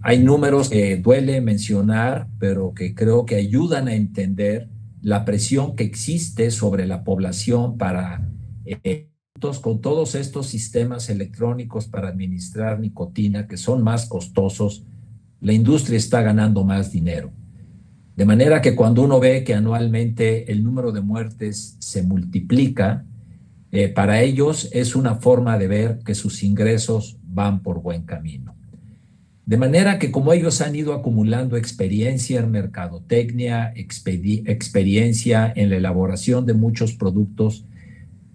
Hay números que duele mencionar, pero que creo que ayudan a entender la presión que existe sobre la población para con todos estos sistemas electrónicos para administrar nicotina que son más costosos, la industria está ganando más dinero. De manera que cuando uno ve que anualmente el número de muertes se multiplica, para ellos es una forma de ver que sus ingresos van por buen camino. De manera que como ellos han ido acumulando experiencia en mercadotecnia, experiencia en la elaboración de muchos productos,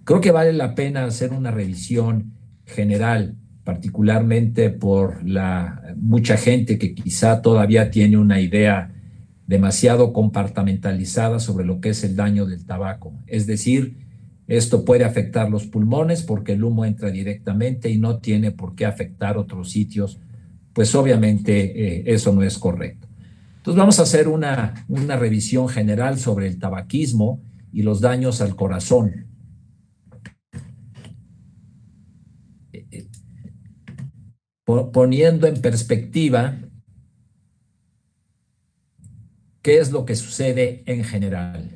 creo que vale la pena hacer una revisión general, particularmente por mucha gente que quizá todavía tiene una idea demasiado compartimentalizada sobre lo que es el daño del tabaco. Es decir, esto puede afectar los pulmones porque el humo entra directamente y no tiene por qué afectar otros sitios. Pues obviamente eso no es correcto. Entonces vamos a hacer una revisión general sobre el tabaquismo y los daños al corazón. Poniendo en perspectiva qué es lo que sucede en general.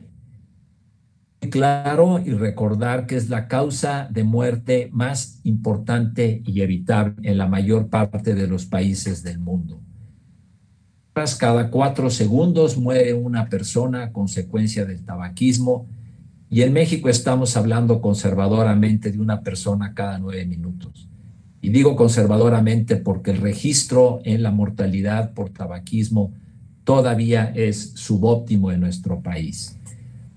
Claro, y recordar que es la causa de muerte más importante y evitable en la mayor parte de los países del mundo. Cada 4 segundos muere una persona a consecuencia del tabaquismo y en México estamos hablando conservadoramente de una persona cada 9 minutos. Y digo conservadoramente porque el registro en la mortalidad por tabaquismo todavía es subóptimo en nuestro país.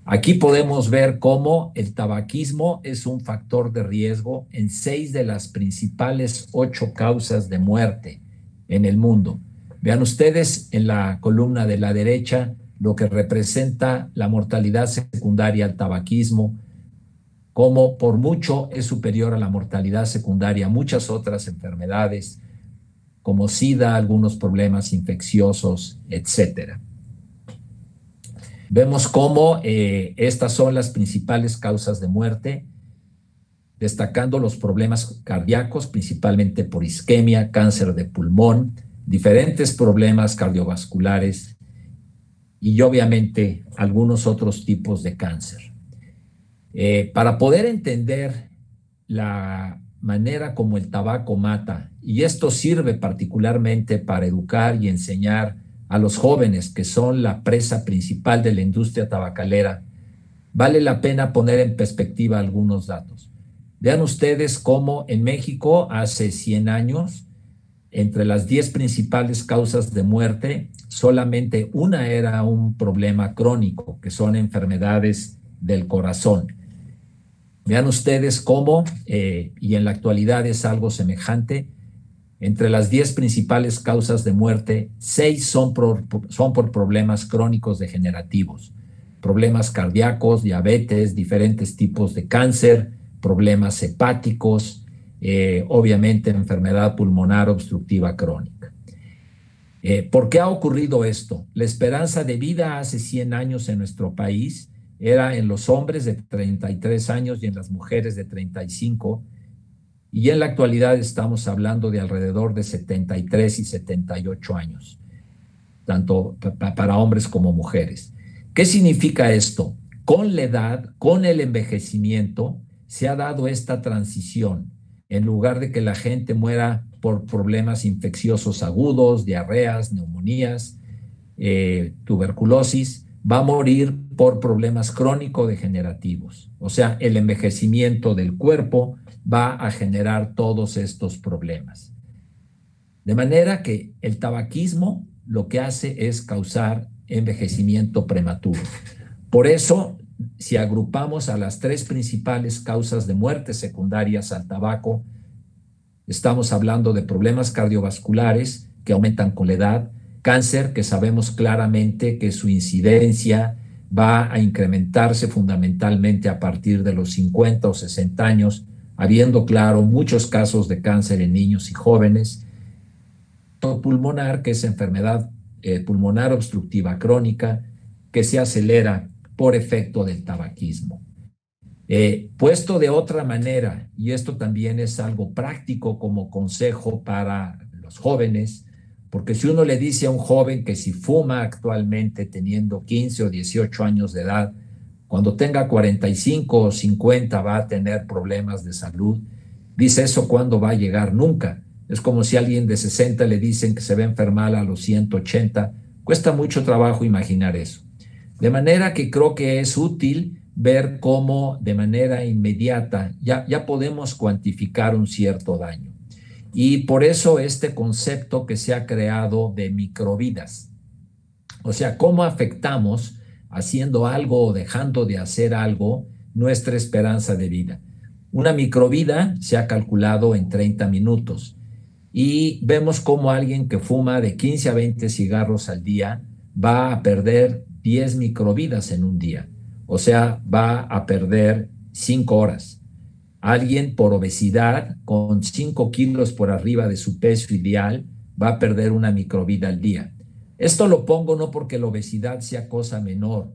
Aquí podemos ver cómo el tabaquismo es un factor de riesgo en 6 de las principales 8 causas de muerte en el mundo. Vean ustedes en la columna de la derecha lo que representa la mortalidad secundaria al tabaquismo, como por mucho es superior a la mortalidad secundaria a muchas otras enfermedades, como SIDA, algunos problemas infecciosos, etcétera. Vemos cómo estas son las principales causas de muerte, destacando los problemas cardíacos, principalmente por isquemia, cáncer de pulmón, diferentes problemas cardiovasculares y obviamente algunos otros tipos de cáncer. Para poder entender la manera como el tabaco mata y esto sirve particularmente para educar y enseñar a los jóvenes, que son la presa principal de la industria tabacalera, vale la pena poner en perspectiva algunos datos. Vean ustedes cómo en México hace 100 años, entre las 10 principales causas de muerte, solamente una era un problema crónico, que son enfermedades del corazón. Vean ustedes cómo, y en la actualidad es algo semejante, entre las 10 principales causas de muerte, 6 son por problemas crónicos degenerativos, problemas cardíacos, diabetes, diferentes tipos de cáncer, problemas hepáticos, obviamente enfermedad pulmonar obstructiva crónica. ¿Por qué ha ocurrido esto? La esperanza de vida hace 100 años en nuestro país era en los hombres de 33 años y en las mujeres de 35, y en la actualidad estamos hablando de alrededor de 73 y 78 años, tanto para hombres como mujeres. ¿Qué significa esto? Con la edad, con el envejecimiento, se ha dado esta transición. En lugar de que la gente muera por problemas infecciosos agudos, diarreas, neumonías, tuberculosis, va a morir por problemas crónico-degenerativos. O sea, el envejecimiento del cuerpo va a generar todos estos problemas. De manera que el tabaquismo lo que hace es causar envejecimiento prematuro. Por eso, si agrupamos a las 3 principales causas de muerte secundarias al tabaco, estamos hablando de problemas cardiovasculares que aumentan con la edad, cáncer, que sabemos claramente que su incidencia va a incrementarse fundamentalmente a partir de los 50 o 60 años, habiendo, claro, muchos casos de cáncer en niños y jóvenes. Pulmonar, que es enfermedad pulmonar obstructiva crónica, que se acelera por efecto del tabaquismo. Puesto de otra manera, y esto también es algo práctico como consejo para los jóvenes, porque si uno le dice a un joven que si fuma actualmente teniendo 15 o 18 años de edad, cuando tenga 45 o 50 va a tener problemas de salud, dice eso cuándo va a llegar, nunca. Es como si a alguien de 60 le dicen que se va a enfermar a los 180, cuesta mucho trabajo imaginar eso. De manera que creo que es útil ver cómo de manera inmediata ya podemos cuantificar un cierto daño. Y por eso este concepto que se ha creado de microvidas. O sea, cómo afectamos haciendo algo o dejando de hacer algo nuestra esperanza de vida. Una microvida se ha calculado en 30 minutos y vemos cómo alguien que fuma de 15 a 20 cigarros al día va a perder 10 microvidas en un día. O sea, va a perder 5 horas. Alguien por obesidad con 5 kilos por arriba de su peso ideal va a perder una microvida al día. Esto lo pongo no porque la obesidad sea cosa menor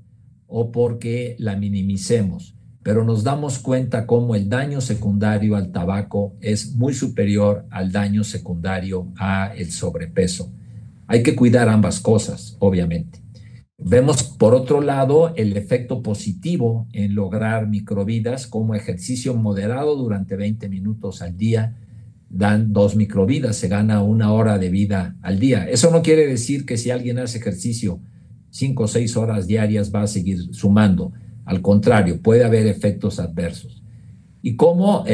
o porque la minimicemos, pero nos damos cuenta cómo el daño secundario al tabaco es muy superior al daño secundario al sobrepeso. Hay que cuidar ambas cosas, obviamente. Vemos, por otro lado, el efecto positivo en lograr microvidas, como ejercicio moderado durante 20 minutos al día dan 2 microvidas, se gana 1 hora de vida al día. Eso no quiere decir que si alguien hace ejercicio 5 o 6 horas diarias va a seguir sumando. Al contrario, puede haber efectos adversos. Y como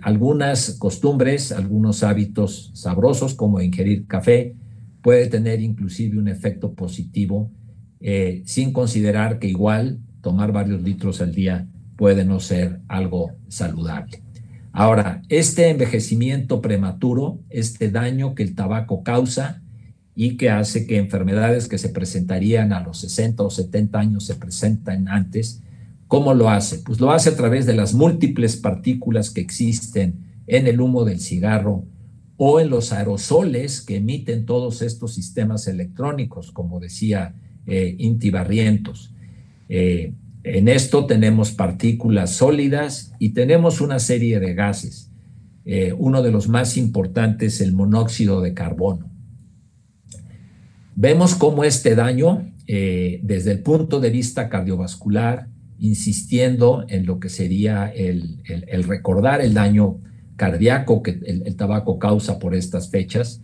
algunas costumbres, algunos hábitos sabrosos, como ingerir café, puede tener inclusive un efecto positivo, sin considerar que igual tomar varios litros al día puede no ser algo saludable. Ahora, este envejecimiento prematuro, este daño que el tabaco causa y que hace que enfermedades que se presentarían a los 60 o 70 años se presentan antes, ¿cómo lo hace? Pues lo hace a través de las múltiples partículas que existen en el humo del cigarro o en los aerosoles que emiten todos estos sistemas electrónicos, como decía Inti Barrientos. En esto tenemos partículas sólidas y tenemos una serie de gases. Uno de los más importantes es el monóxido de carbono. Vemos cómo este daño, desde el punto de vista cardiovascular, insistiendo en lo que sería el recordar el daño cardíaco que el tabaco causa por estas fechas,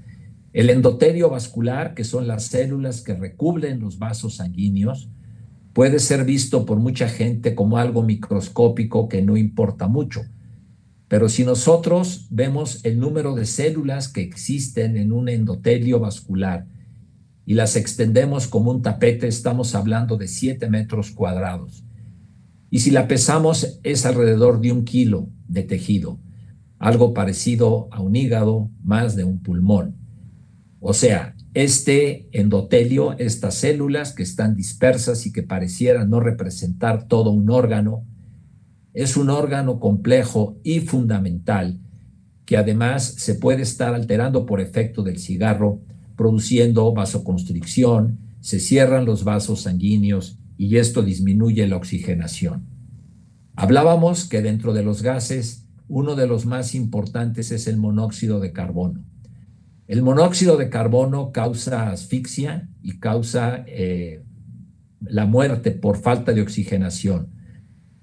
el endotelio vascular, que son las células que recubren los vasos sanguíneos, puede ser visto por mucha gente como algo microscópico que no importa mucho. Pero si nosotros vemos el número de células que existen en un endotelio vascular y las extendemos como un tapete, estamos hablando de 7 metros cuadrados. Y si la pesamos, es alrededor de 1 kilo de tejido, algo parecido a un hígado, más de un pulmón. O sea, este endotelio, estas células que están dispersas y que parecieran no representar todo un órgano, es un órgano complejo y fundamental que además se puede estar alterando por efecto del cigarro, produciendo vasoconstricción, se cierran los vasos sanguíneos y esto disminuye la oxigenación. Hablábamos que dentro de los gases, uno de los más importantes es el monóxido de carbono. El monóxido de carbono causa asfixia y causa la muerte por falta de oxigenación.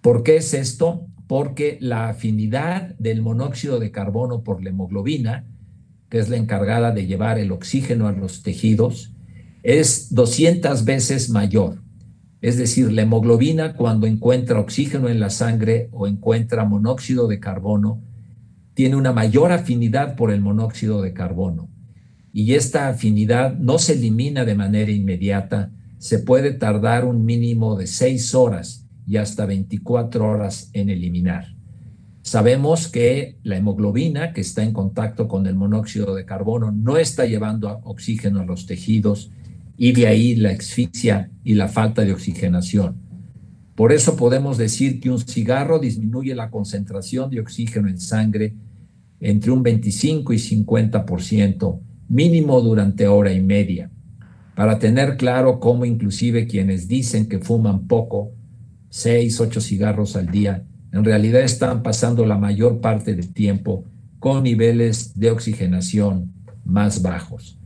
¿Por qué es esto? Porque la afinidad del monóxido de carbono por la hemoglobina, que es la encargada de llevar el oxígeno a los tejidos, es 200 veces mayor. Es decir, la hemoglobina, cuando encuentra oxígeno en la sangre o encuentra monóxido de carbono, tiene una mayor afinidad por el monóxido de carbono. Y esta afinidad no se elimina de manera inmediata, se puede tardar un mínimo de 6 horas y hasta 24 horas en eliminar. Sabemos que la hemoglobina, que está en contacto con el monóxido de carbono, no está llevando oxígeno a los tejidos y de ahí la asfixia y la falta de oxigenación. Por eso podemos decir que un cigarro disminuye la concentración de oxígeno en sangre entre un 25 y 50%, mínimo durante hora y media, para tener claro cómo inclusive quienes dicen que fuman poco, 6, 8 cigarros al día, en realidad están pasando la mayor parte del tiempo con niveles de oxigenación más bajos.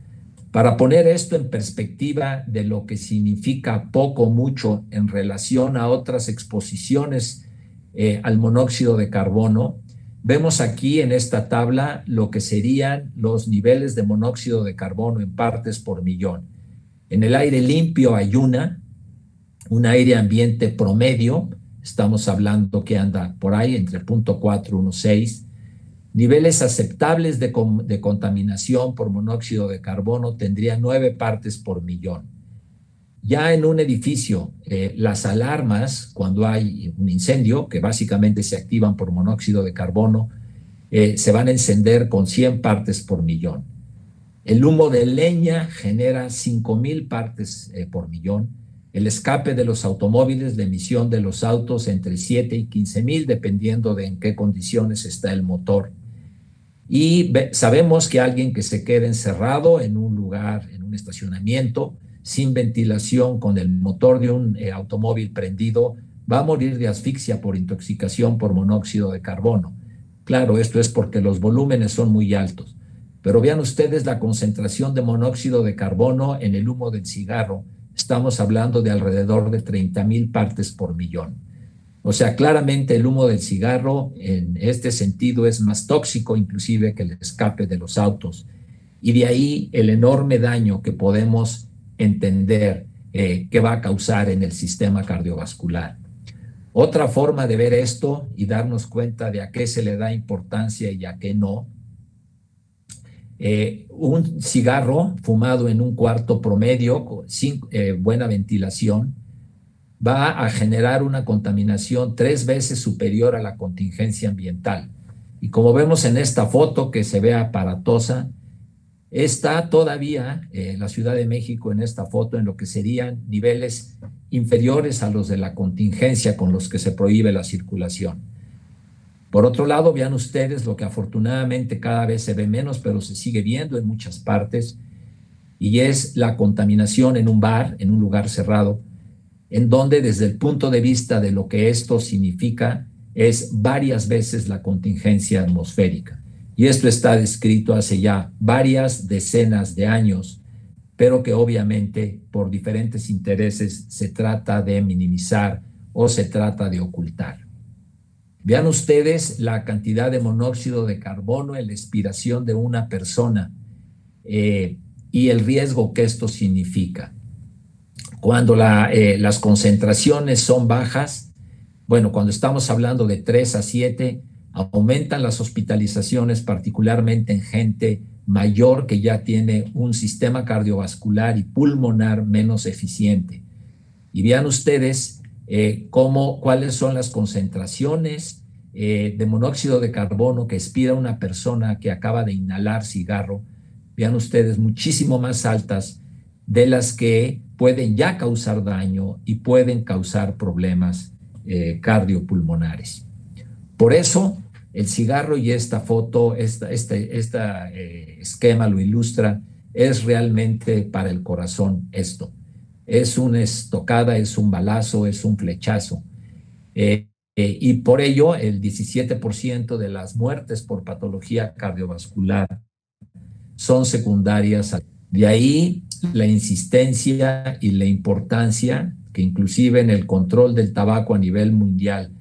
Para poner esto en perspectiva de lo que significa poco o mucho en relación a otras exposiciones al monóxido de carbono, vemos aquí en esta tabla lo que serían los niveles de monóxido de carbono en partes por millón. En el aire limpio hay un aire ambiente promedio, estamos hablando que anda por ahí entre 0.4 y 1.6. Niveles aceptables de contaminación por monóxido de carbono tendrían 9 partes por millón. Ya en un edificio, las alarmas, cuando hay un incendio, que básicamente se activan por monóxido de carbono, se van a encender con 100 partes por millón. El humo de leña genera 5,000 partes por millón. El escape de los automóviles, la emisión de los autos entre 7 y 15,000, dependiendo de en qué condiciones está el motor. Y sabemos que alguien que se quede encerrado en un lugar, en un estacionamiento, sin ventilación, con el motor de un automóvil prendido, va a morir de asfixia por intoxicación por monóxido de carbono. Claro, esto es porque los volúmenes son muy altos. Pero vean ustedes la concentración de monóxido de carbono en el humo del cigarro. Estamos hablando de alrededor de 30,000 partes por millón. O sea, claramente el humo del cigarro en este sentido es más tóxico inclusive que el escape de los autos. Y de ahí el enorme daño que podemos entender que va a causar en el sistema cardiovascular. Otra forma de ver esto y darnos cuenta de a qué se le da importancia y a qué no. Un cigarro fumado en un cuarto promedio sin buena ventilación va a generar una contaminación 3 veces superior a la contingencia ambiental. Y como vemos en esta foto que se ve aparatosa, está todavía la Ciudad de México en esta foto en lo que serían niveles inferiores a los de la contingencia con los que se prohíbe la circulación. Por otro lado, vean ustedes lo que afortunadamente cada vez se ve menos, pero se sigue viendo en muchas partes, y es la contaminación en un bar, en un lugar cerrado, en donde desde el punto de vista de lo que esto significa es varias veces la contingencia atmosférica. Y esto está descrito hace ya varias decenas de años, pero que obviamente por diferentes intereses se trata de minimizar o se trata de ocultar. Vean ustedes la cantidad de monóxido de carbono en la expiración de una persona y el riesgo que esto significa. Cuando las concentraciones son bajas, bueno, cuando estamos hablando de 3 a 7, aumentan las hospitalizaciones, particularmente en gente mayor que ya tiene un sistema cardiovascular y pulmonar menos eficiente. Y vean ustedes cuáles son las concentraciones de monóxido de carbono que expira una persona que acaba de inhalar cigarro. Vean ustedes, muchísimo más altas de las que pueden ya causar daño y pueden causar problemas cardiopulmonares. Por eso, el cigarro, y esta foto, este esquema lo ilustra, es realmente para el corazón esto. Es una estocada, es un balazo, es un flechazo. Y por ello, el 17% de las muertes por patología cardiovascular son secundarias. De ahí la insistencia y la importancia que inclusive en el control del tabaco a nivel mundial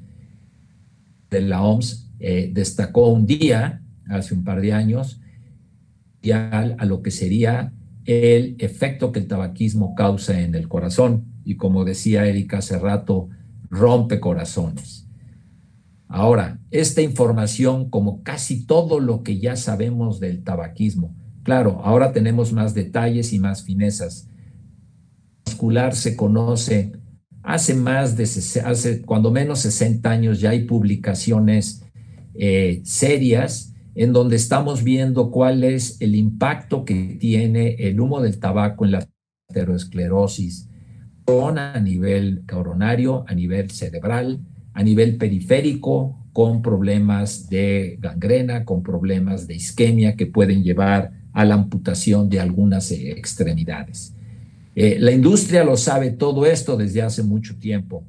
de la OMS destacó un día, hace un par de años, a lo que sería el efecto que el tabaquismo causa en el corazón. Y como decía Erika hace rato, rompe corazones. Ahora, esta información, como casi todo lo que ya sabemos del tabaquismo, claro, ahora tenemos más detalles y más finezas. El vascular se conoce hace cuando menos 60 años, ya hay publicaciones serias en donde estamos viendo cuál es el impacto que tiene el humo del tabaco en la aterosclerosis a nivel coronario, a nivel cerebral, a nivel periférico, con problemas de gangrena, con problemas de isquemia que pueden llevar a la amputación de algunas extremidades. La industria lo sabe todo esto desde hace mucho tiempo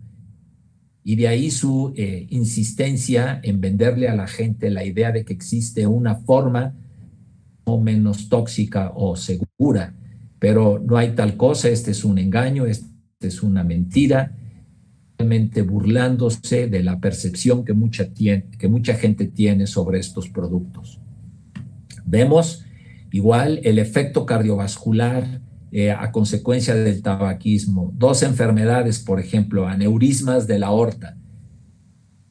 y de ahí su insistencia en venderle a la gente la idea de que existe una forma no menos tóxica o segura, pero no hay tal cosa. Este es un engaño, este es una mentira, realmente burlándose de la percepción que mucha gente tiene sobre estos productos. Vemos igual el efecto cardiovascular a consecuencia del tabaquismo. 2 enfermedades, por ejemplo, aneurismas de la aorta.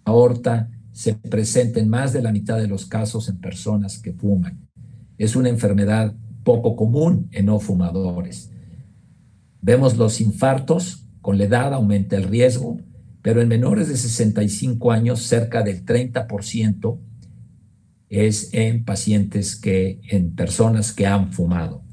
La aorta se presenta en más de la mitad de los casos en personas que fuman. Es una enfermedad poco común en no fumadores. Vemos los infartos, con la edad aumenta el riesgo, pero en menores de 65 años cerca del 30% es en pacientes en personas que han fumado.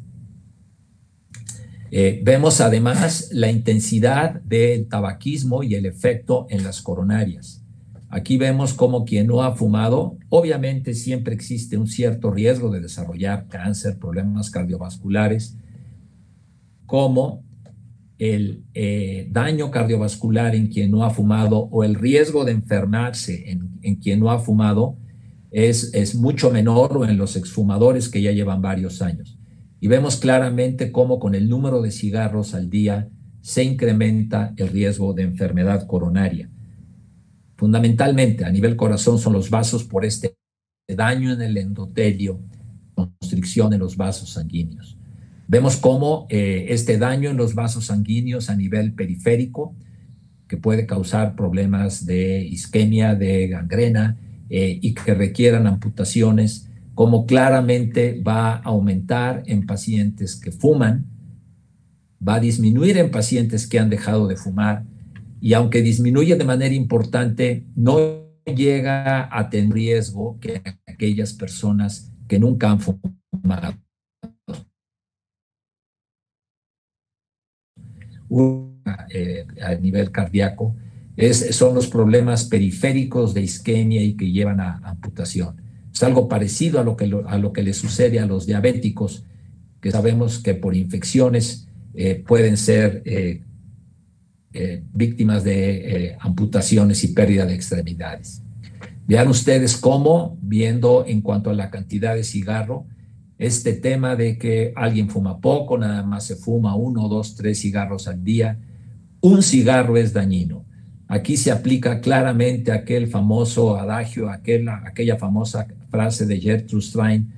Vemos además la intensidad del tabaquismo y el efecto en las coronarias. Aquí vemos cómo quien no ha fumado, obviamente siempre existe un cierto riesgo de desarrollar cáncer, problemas cardiovasculares, como el daño cardiovascular en quien no ha fumado o el riesgo de enfermarse en quien no ha fumado es mucho menor, o en los exfumadores que ya llevan varios años. Y vemos claramente cómo con el número de cigarros al día se incrementa el riesgo de enfermedad coronaria. Fundamentalmente a nivel corazón son los vasos por este daño en el endotelio, constricción en los vasos sanguíneos. Vemos cómo este daño en los vasos sanguíneos a nivel periférico, que puede causar problemas de isquemia, de gangrena y que requieran amputaciones, como claramente va a aumentar en pacientes que fuman, va a disminuir en pacientes que han dejado de fumar, y aunque disminuye de manera importante, no llega a tener riesgo que aquellas personas que nunca han fumado. A nivel cardíaco, son los problemas periféricos de isquemia y que llevan a amputación. Es algo parecido a lo que le sucede a los diabéticos, que sabemos que por infecciones pueden ser víctimas de amputaciones y pérdida de extremidades. Vean ustedes cómo, viendo en cuanto a la cantidad de cigarro, este tema de que alguien fuma poco, nada más se fuma 1, 2, 3 cigarros al día. Un cigarro es dañino. Aquí se aplica claramente aquel famoso adagio, aquella famosa frase de Gertrude Stein,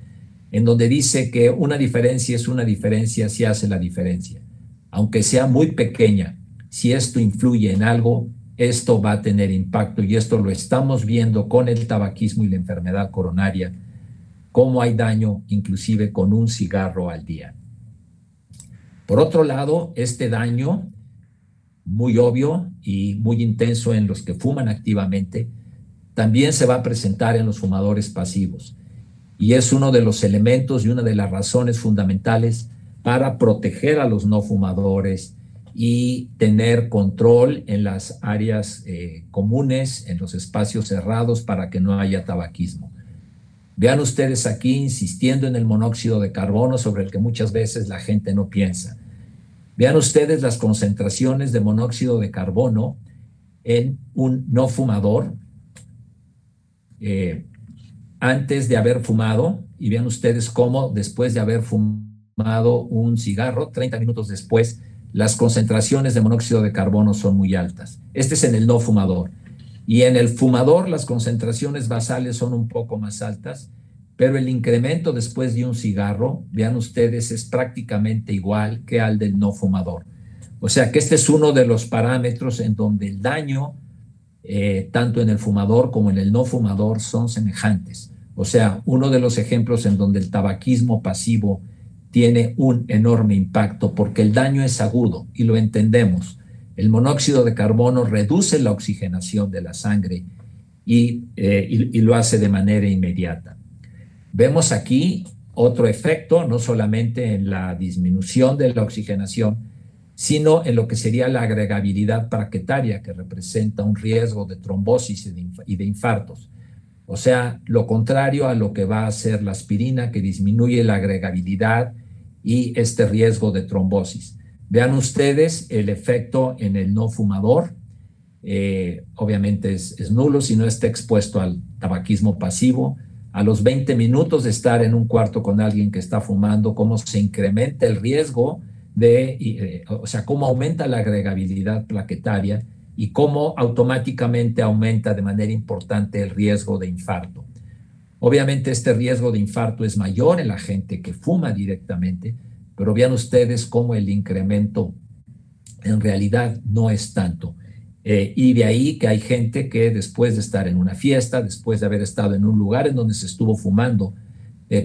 en donde dice que una diferencia es una diferencia si hace la diferencia. Aunque sea muy pequeña, si esto influye en algo, esto va a tener impacto, y esto lo estamos viendo con el tabaquismo y la enfermedad coronaria, cómo hay daño inclusive con un cigarro al día. Por otro lado, este daño muy obvio y muy intenso en los que fuman activamente, también se va a presentar en los fumadores pasivos. Y es uno de los elementos y una de las razones fundamentales para proteger a los no fumadores y tener control en las áreas comunes, en los espacios cerrados, para que no haya tabaquismo. Vean ustedes aquí, insistiendo en el monóxido de carbono, sobre el que muchas veces la gente no piensa. Vean ustedes las concentraciones de monóxido de carbono en un no fumador antes de haber fumado, y vean ustedes cómo después de haber fumado un cigarro, 30 minutos después, las concentraciones de monóxido de carbono son muy altas. Este es en el no fumador. Y en el fumador las concentraciones basales son un poco más altas, pero el incremento después de un cigarro, vean ustedes, es prácticamente igual que al del no fumador. O sea que este es uno de los parámetros en donde el daño, tanto en el fumador como en el no fumador, son semejantes. O sea, uno de los ejemplos en donde el tabaquismo pasivo tiene un enorme impacto, porque el daño es agudo y lo entendemos. El monóxido de carbono reduce la oxigenación de la sangre y lo hace de manera inmediata. Vemos aquí otro efecto, no solamente en la disminución de la oxigenación, sino en lo que sería la agregabilidad plaquetaria, que representa un riesgo de trombosis y de infartos. O sea, lo contrario a lo que va a hacer la aspirina, que disminuye la agregabilidad y este riesgo de trombosis. Vean ustedes el efecto en el no fumador. Obviamente es nulo si no está expuesto al tabaquismo pasivo. A los 20 minutos de estar en un cuarto con alguien que está fumando, cómo se incrementa el riesgo o sea, cómo aumenta la agregabilidad plaquetaria y cómo automáticamente aumenta de manera importante el riesgo de infarto. Obviamente este riesgo de infarto es mayor en la gente que fuma directamente, pero vean ustedes cómo el incremento en realidad no es tanto. Y de ahí que hay gente que después de estar en una fiesta, después de haber estado en un lugar en donde se estuvo fumando,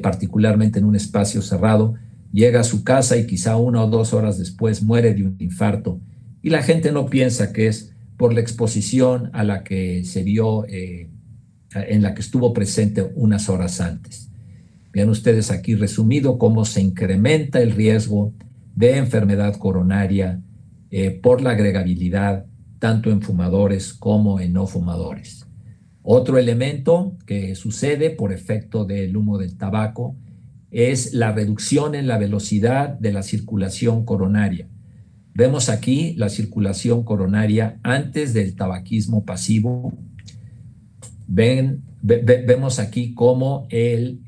particularmente en un espacio cerrado, llega a su casa y quizá 1 o 2 horas después muere de un infarto. Y la gente no piensa que es por la exposición a la que se vio, en la que estuvo presente unas horas antes. Vean ustedes aquí resumido cómo se incrementa el riesgo de enfermedad coronaria por la agregabilidad, tanto en fumadores como en no fumadores. Otro elemento que sucede por efecto del humo del tabaco es la reducción en la velocidad de la circulación coronaria. Vemos aquí la circulación coronaria antes del tabaquismo pasivo. Vemos aquí cómo en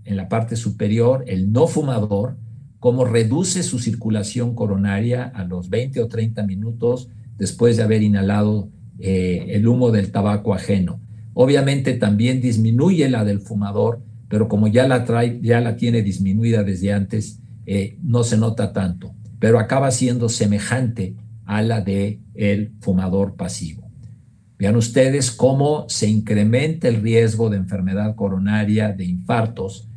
la parte superior, el no fumador, cómo reduce su circulación coronaria a los 20 o 30 minutos después de haber inhalado el humo del tabaco ajeno. Obviamente también disminuye la del fumador, pero como ya la tiene disminuida desde antes, no se nota tanto, pero acaba siendo semejante a la del fumador pasivo. Vean ustedes cómo se incrementa el riesgo de enfermedad coronaria, de infartos,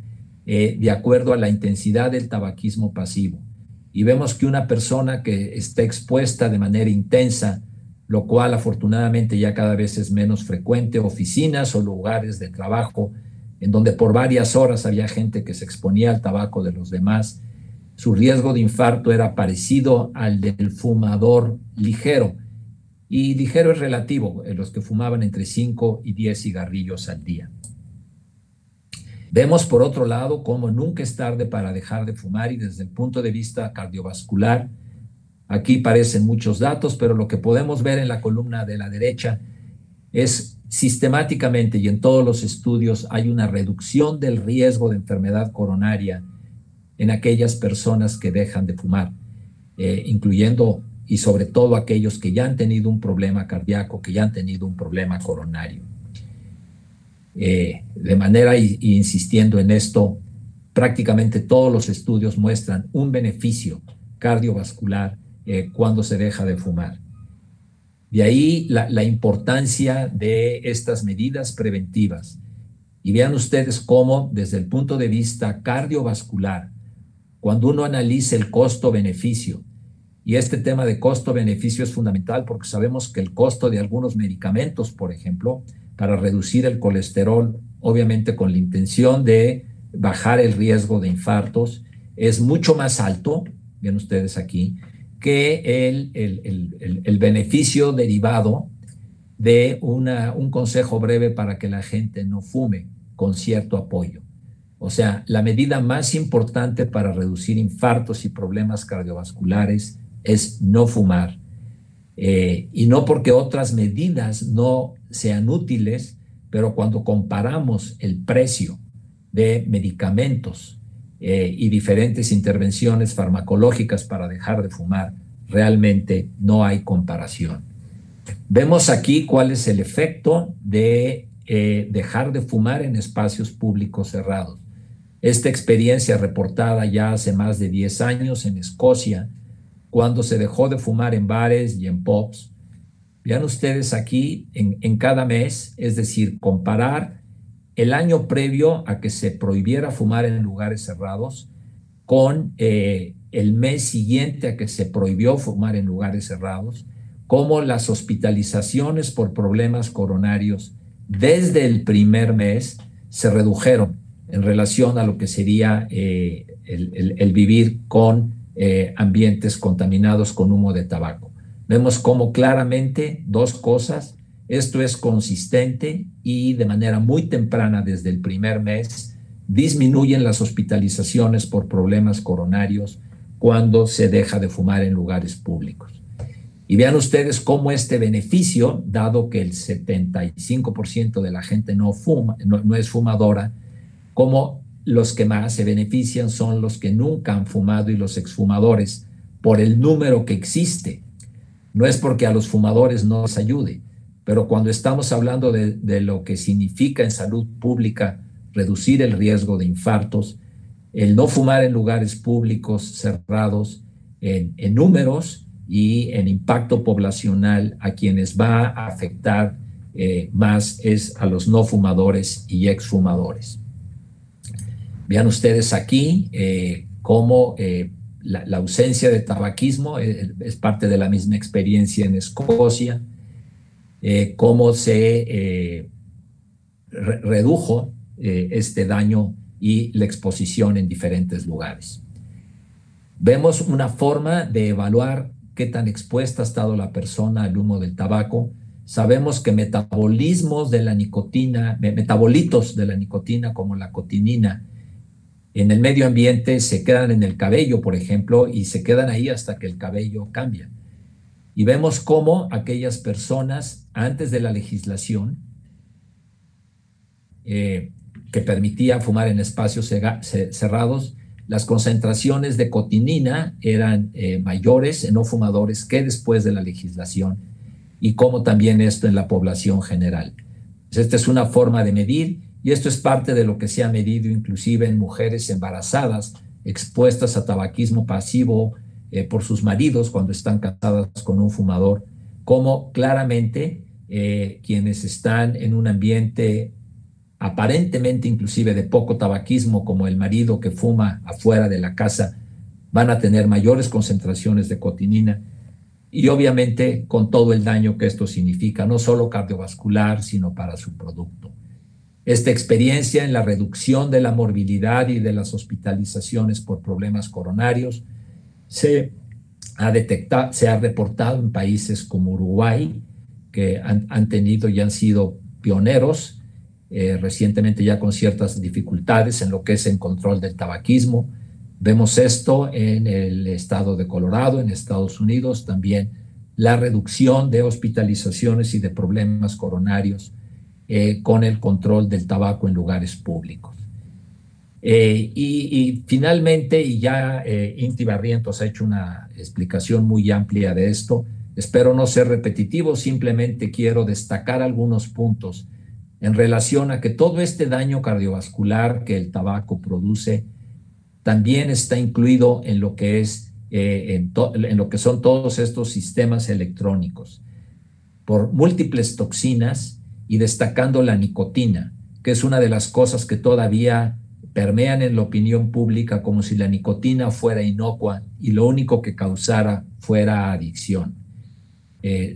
de acuerdo a la intensidad del tabaquismo pasivo. Y vemos que una persona que está expuesta de manera intensa, lo cual afortunadamente ya cada vez es menos frecuente, oficinas o lugares de trabajo, en donde por varias horas había gente que se exponía al tabaco de los demás, su riesgo de infarto era parecido al del fumador ligero. Y ligero es relativo, los que fumaban entre 5 y 10 cigarrillos al día. Vemos, por otro lado, cómo nunca es tarde para dejar de fumar, y desde el punto de vista cardiovascular, aquí parecen muchos datos, pero lo que podemos ver en la columna de la derecha es sistemáticamente y en todos los estudios hay una reducción del riesgo de enfermedad coronaria en aquellas personas que dejan de fumar, incluyendo y sobre todo aquellos que ya han tenido un problema cardíaco, que ya han tenido un problema coronario. De manera, insistiendo en esto, prácticamente todos los estudios muestran un beneficio cardiovascular cuando se deja de fumar. De ahí la importancia de estas medidas preventivas. Y vean ustedes cómo, desde el punto de vista cardiovascular, cuando uno analiza el costo-beneficio, y este tema de costo-beneficio es fundamental porque sabemos que el costo de algunos medicamentos, por ejemplo, para reducir el colesterol, obviamente con la intención de bajar el riesgo de infartos, es mucho más alto, ven ustedes aquí, que el beneficio derivado de un consejo breve para que la gente no fume con cierto apoyo. O sea, la medida más importante para reducir infartos y problemas cardiovasculares es no fumar. Y no porque otras medidas no sean útiles, pero cuando comparamos el precio de medicamentos y diferentes intervenciones farmacológicas para dejar de fumar, realmente no hay comparación. Vemos aquí cuál es el efecto de dejar de fumar en espacios públicos cerrados. Esta experiencia reportada ya hace más de 10 años en Escocia, cuando se dejó de fumar en bares y en pubs. Vean ustedes aquí en cada mes, es decir, comparar el año previo a que se prohibiera fumar en lugares cerrados con el mes siguiente a que se prohibió fumar en lugares cerrados, cómo las hospitalizaciones por problemas coronarios desde el primer mes se redujeron en relación a lo que sería el vivir con ambientes contaminados con humo de tabaco. Vemos cómo claramente dos cosas, esto es consistente y de manera muy temprana desde el primer mes disminuyen las hospitalizaciones por problemas coronarios cuando se deja de fumar en lugares públicos. Y vean ustedes cómo este beneficio, dado que el 75% de la gente no fuma, no es fumadora, cómo los que más se benefician son los que nunca han fumado y los exfumadores, por el número que existe. No es porque a los fumadores no les ayude, pero cuando estamos hablando de lo que significa en salud pública reducir el riesgo de infartos, el no fumar en lugares públicos cerrados en números y en impacto poblacional, a quienes va a afectar más es a los no fumadores y exfumadores. Vean ustedes aquí cómo la ausencia de tabaquismo es parte de la misma experiencia en Escocia, cómo se redujo este daño y la exposición en diferentes lugares. Vemos una forma de evaluar qué tan expuesta ha estado la persona al humo del tabaco. Sabemos que metabolitos de la nicotina como la cotinina en el medio ambiente se quedan en el cabello, por ejemplo, y se quedan ahí hasta que el cabello cambia. Y vemos cómo aquellas personas antes de la legislación que permitía fumar en espacios cerrados, las concentraciones de cotinina eran mayores en no fumadores que después de la legislación, y cómo también esto en la población general. Pues esta es una forma de medir, y esto es parte de lo que se ha medido inclusive en mujeres embarazadas expuestas a tabaquismo pasivo por sus maridos cuando están casadas con un fumador, cómo claramente quienes están en un ambiente aparentemente inclusive de poco tabaquismo, como el marido que fuma afuera de la casa, van a tener mayores concentraciones de cotinina, y obviamente con todo el daño que esto significa, no solo cardiovascular, sino para su producto. Esta experiencia en la reducción de la morbilidad y de las hospitalizaciones por problemas coronarios se ha reportado en países como Uruguay, que han tenido y han sido pioneros recientemente ya con ciertas dificultades en lo que es el control del tabaquismo. Vemos esto en el estado de Colorado, en Estados Unidos, también la reducción de hospitalizaciones y de problemas coronarios con el control del tabaco en lugares públicos. Y finalmente, y ya Inti Barrientos ha hecho una explicación muy amplia de esto, espero no ser repetitivo, simplemente quiero destacar algunos puntos en relación a que todo este daño cardiovascular que el tabaco produce también está incluido en lo que es en lo que son todos estos sistemas electrónicos por múltiples toxinas y destacando la nicotina, que es una de las cosas que todavía permean en la opinión pública como si la nicotina fuera inocua y lo único que causara fuera adicción.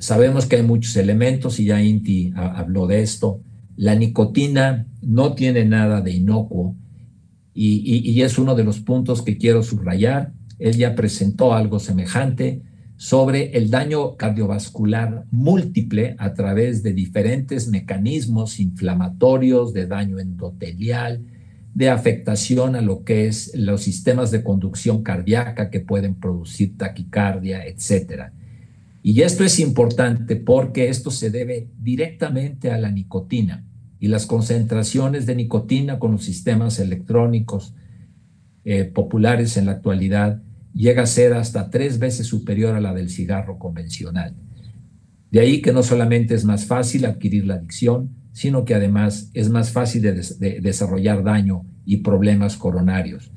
Sabemos que hay muchos elementos y ya Inti habló de esto. La nicotina no tiene nada de inocuo y es uno de los puntos que quiero subrayar. Él ya presentó algo semejante sobre el daño cardiovascular múltiple a través de diferentes mecanismos inflamatorios, de daño endotelial, de afectación a lo que es los sistemas de conducción cardíaca que pueden producir taquicardia, etcétera. Y esto es importante porque esto se debe directamente a la nicotina y las concentraciones de nicotina con los sistemas electrónicos populares en la actualidad llega a ser hasta 3 veces superior a la del cigarro convencional. De ahí que no solamente es más fácil adquirir la adicción, sino que además es más fácil de desarrollar daño y problemas coronarios.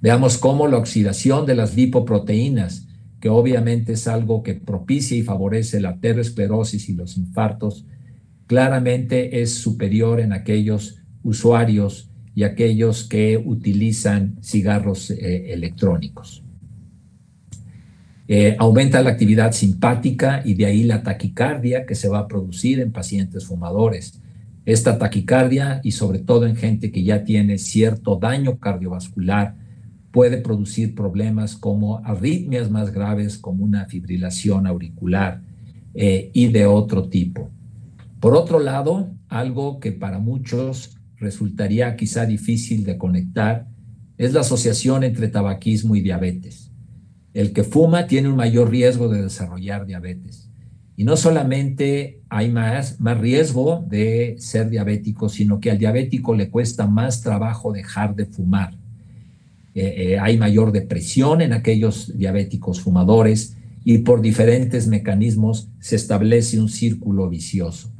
Veamos cómo la oxidación de las lipoproteínas, que obviamente es algo que propicia y favorece la aterosclerosis y los infartos, claramente es superior en aquellos usuarios y aquellos que utilizan cigarros electrónicos. Aumenta la actividad simpática y de ahí la taquicardia que se va a producir en pacientes fumadores. Esta taquicardia, y sobre todo en gente que ya tiene cierto daño cardiovascular, puede producir problemas como arritmias más graves, como una fibrilación auricular y de otro tipo. Por otro lado, algo que para muchos resultaría quizá difícil de conectar es la asociación entre tabaquismo y diabetes. El que fuma tiene un mayor riesgo de desarrollar diabetes. Y no solamente hay más riesgo de ser diabético, sino que al diabético le cuesta más trabajo dejar de fumar. Hay mayor depresión en aquellos diabéticos fumadores y por diferentes mecanismos se establece un círculo vicioso.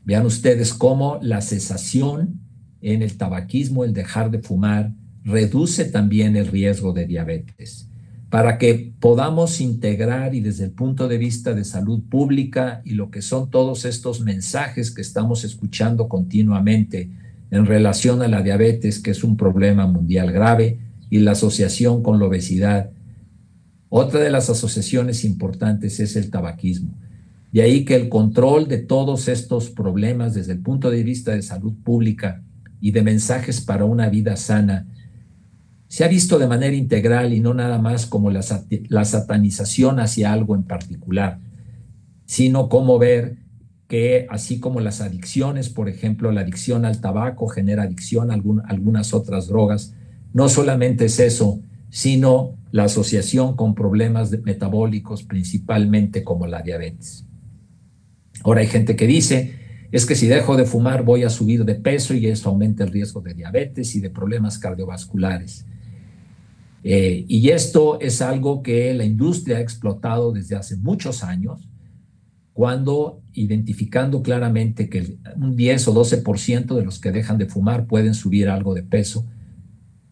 Vean ustedes cómo la cesación en el tabaquismo, el dejar de fumar, reduce también el riesgo de diabetes. Para que podamos integrar y desde el punto de vista de salud pública y lo que son todos estos mensajes que estamos escuchando continuamente en relación a la diabetes, que es un problema mundial grave, y la asociación con la obesidad. Otra de las asociaciones importantes es el tabaquismo. De ahí que el control de todos estos problemas desde el punto de vista de salud pública y de mensajes para una vida sana se ha visto de manera integral y no nada más como la satanización hacia algo en particular, sino como ver que así como las adicciones, por ejemplo, la adicción al tabaco genera adicción a algunas otras drogas, no solamente es eso, sino la asociación con problemas metabólicos, principalmente como la diabetes. Ahora hay gente que dice, es que si dejo de fumar voy a subir de peso y eso aumenta el riesgo de diabetes y de problemas cardiovasculares. Y esto es algo que la industria ha explotado desde hace muchos años, cuando identificando claramente que un 10 o 12% de los que dejan de fumar pueden subir algo de peso,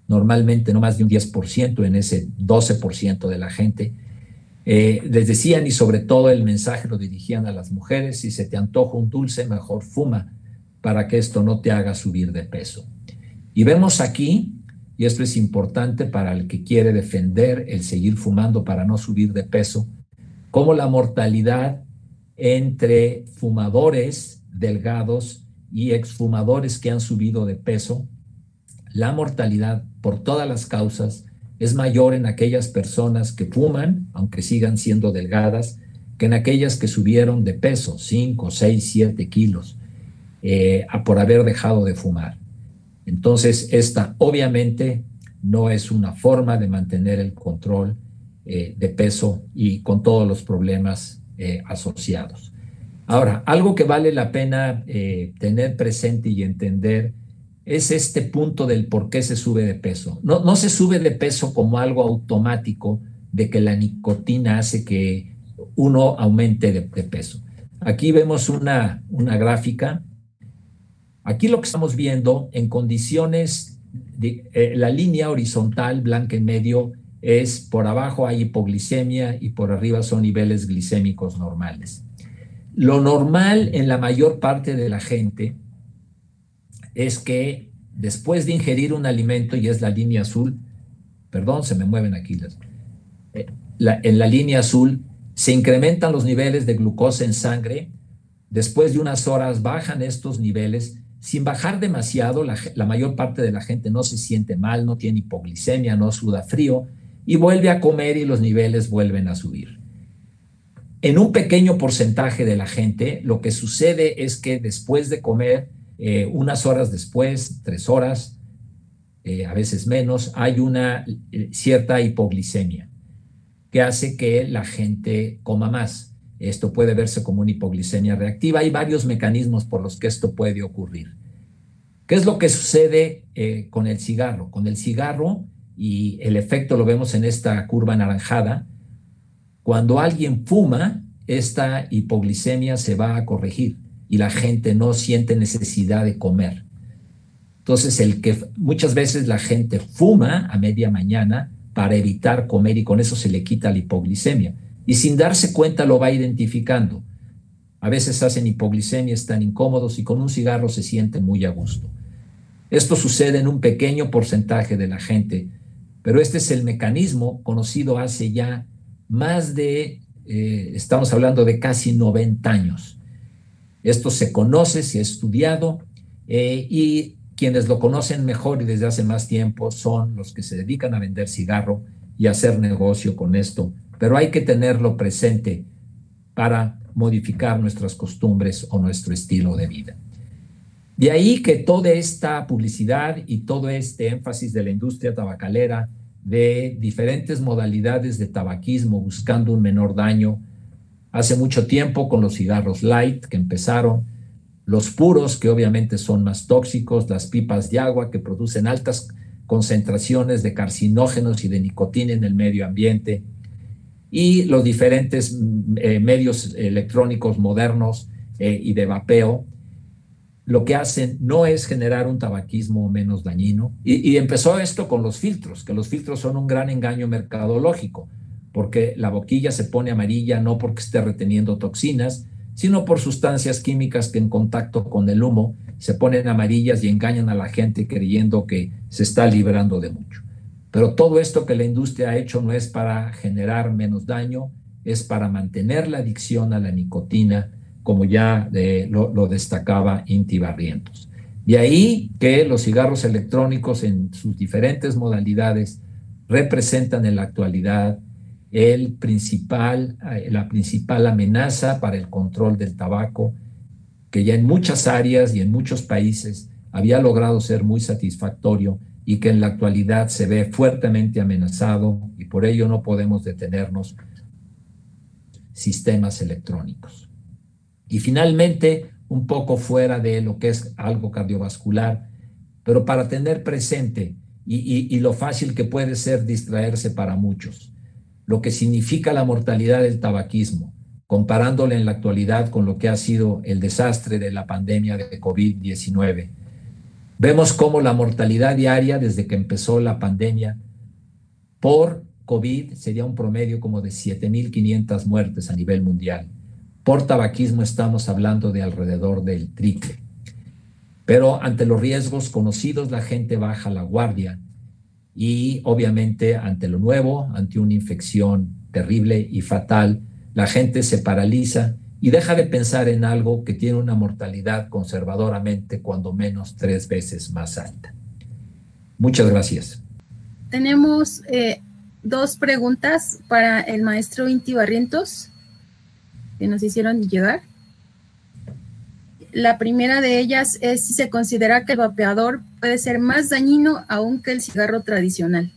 normalmente no más de un 10% en ese 12% de la gente. Les decían, y sobre todo el mensaje lo dirigían a las mujeres, si se te antoja un dulce, mejor fuma para que esto no te haga subir de peso. Y vemos aquí, y esto es importante para el que quiere defender el seguir fumando para no subir de peso, cómo la mortalidad entre fumadores delgados y exfumadores que han subido de peso, la mortalidad por todas las causas es mayor en aquellas personas que fuman, aunque sigan siendo delgadas, que en aquellas que subieron de peso, 5, 6, 7 kilos, por haber dejado de fumar. Entonces, esta obviamente no es una forma de mantener el control de peso y con todos los problemas asociados. Ahora, algo que vale la pena tener presente y entender es este punto del por qué se sube de peso. No se sube de peso como algo automático de que la nicotina hace que uno aumente de peso. Aquí vemos una gráfica. Aquí lo que estamos viendo en condiciones, la línea horizontal blanca en medio es por abajo hay hipoglicemia y por arriba son niveles glicémicos normales. Lo normal en la mayor parte de la gente es que después de ingerir un alimento, y es la línea azul, perdón, se me mueven aquí en la línea azul, se incrementan los niveles de glucosa en sangre, después de unas horas bajan estos niveles, sin bajar demasiado, la mayor parte de la gente no se siente mal, no tiene hipoglicemia, no suda frío, y vuelve a comer y los niveles vuelven a subir. En un pequeño porcentaje de la gente, lo que sucede es que después de comer, unas horas después, 3 horas, a veces menos, hay una cierta hipoglicemia que hace que la gente coma más. Esto puede verse como una hipoglicemia reactiva. Hay varios mecanismos por los que esto puede ocurrir. ¿Qué es lo que sucede con el cigarro? Con el cigarro, y el efecto lo vemos en esta curva anaranjada, cuando alguien fuma, esta hipoglicemia se va a corregir y la gente no siente necesidad de comer. Entonces, muchas veces la gente fuma a media mañana para evitar comer y con eso se le quita la hipoglicemia. Y sin darse cuenta lo va identificando. A veces hacen hipoglicemia, están incómodos y con un cigarro se sienten muy a gusto. Esto sucede en un pequeño porcentaje de la gente, pero este es el mecanismo conocido hace ya más de, estamos hablando de casi 90 años. Esto se conoce, se ha estudiado y quienes lo conocen mejor y desde hace más tiempo son los que se dedican a vender cigarro y a hacer negocio con esto. Pero hay que tenerlo presente para modificar nuestras costumbres o nuestro estilo de vida. De ahí que toda esta publicidad y todo este énfasis de la industria tabacalera, de diferentes modalidades de tabaquismo buscando un menor daño, hace mucho tiempo con los cigarros light que empezaron, los puros que obviamente son más tóxicos, las pipas de agua que producen altas concentraciones de carcinógenos y de nicotina en el medio ambiente, y los diferentes medios electrónicos modernos y de vapeo, lo que hacen no es generar un tabaquismo menos dañino. Y empezó esto con los filtros, que los filtros son un gran engaño mercadológico, porque la boquilla se pone amarilla no porque esté reteniendo toxinas, sino por sustancias químicas que en contacto con el humo se ponen amarillas y engañan a la gente creyendo que se está librando de mucho. Pero todo esto que la industria ha hecho no es para generar menos daño, es para mantener la adicción a la nicotina, como ya lo destacaba Inti Barrientos. De ahí que los cigarros electrónicos en sus diferentes modalidades representan en la actualidad la principal amenaza para el control del tabaco, que ya en muchas áreas y en muchos países había logrado ser muy satisfactorio y que en la actualidad se ve fuertemente amenazado y por ello no podemos detenernos sistemas electrónicos. Y finalmente, un poco fuera de lo que es algo cardiovascular, pero para tener presente y lo fácil que puede ser distraerse para muchos, lo que significa la mortalidad del tabaquismo, comparándole en la actualidad con lo que ha sido el desastre de la pandemia de COVID-19. Vemos cómo la mortalidad diaria desde que empezó la pandemia por COVID sería un promedio como de 7.500 muertes a nivel mundial. Por tabaquismo estamos hablando de alrededor del triple. Pero ante los riesgos conocidos la gente baja la guardia y obviamente ante lo nuevo, ante una infección terrible y fatal, la gente se paraliza y deja de pensar en algo que tiene una mortalidad conservadoramente cuando menos 3 veces más alta. Muchas gracias. Tenemos 2 preguntas para el maestro Inti Barrientos que nos hicieron llegar. La primera de ellas es si se considera que el vapeador puede ser más dañino aún que el cigarro tradicional.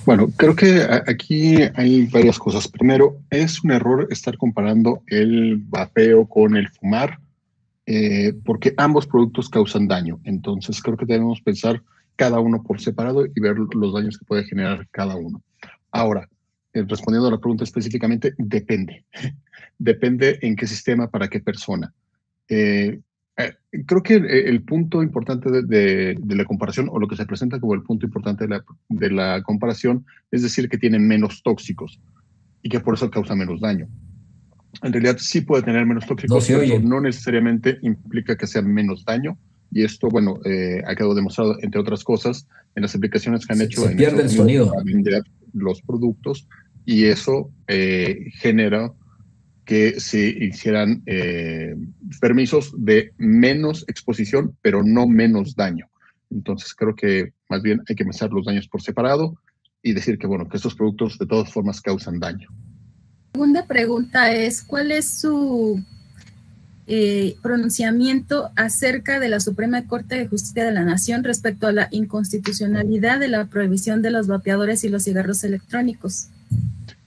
Bueno, creo que aquí hay varias cosas. Primero, es un error estar comparando el vapeo con el fumar. porque ambos productos causan daño. Entonces creo que debemos pensar cada uno por separado y ver los daños que puede generar cada uno. Ahora, respondiendo a la pregunta específicamente, depende. Depende en qué sistema, para qué persona. Creo que el punto importante de la comparación, o lo que se presenta como el punto importante de la comparación, es decir que tienen menos tóxicos y que por eso causa menos daño. En realidad sí puede tener menos tóxicos, pero eso no necesariamente implica que sea menos daño. Y esto, bueno, ha quedado demostrado, entre otras cosas, en las aplicaciones que han hecho en pierde el sonido para vender los productos, y eso genera que se hicieran permisos de menos exposición, pero no menos daño. Entonces creo que más bien hay que pensar los daños por separado y decir que, bueno, que estos productos de todas formas causan daño. La segunda pregunta es, ¿cuál es su pronunciamiento acerca de la Suprema Corte de Justicia de la Nación respecto a la inconstitucionalidad de la prohibición de los vapeadores y los cigarros electrónicos?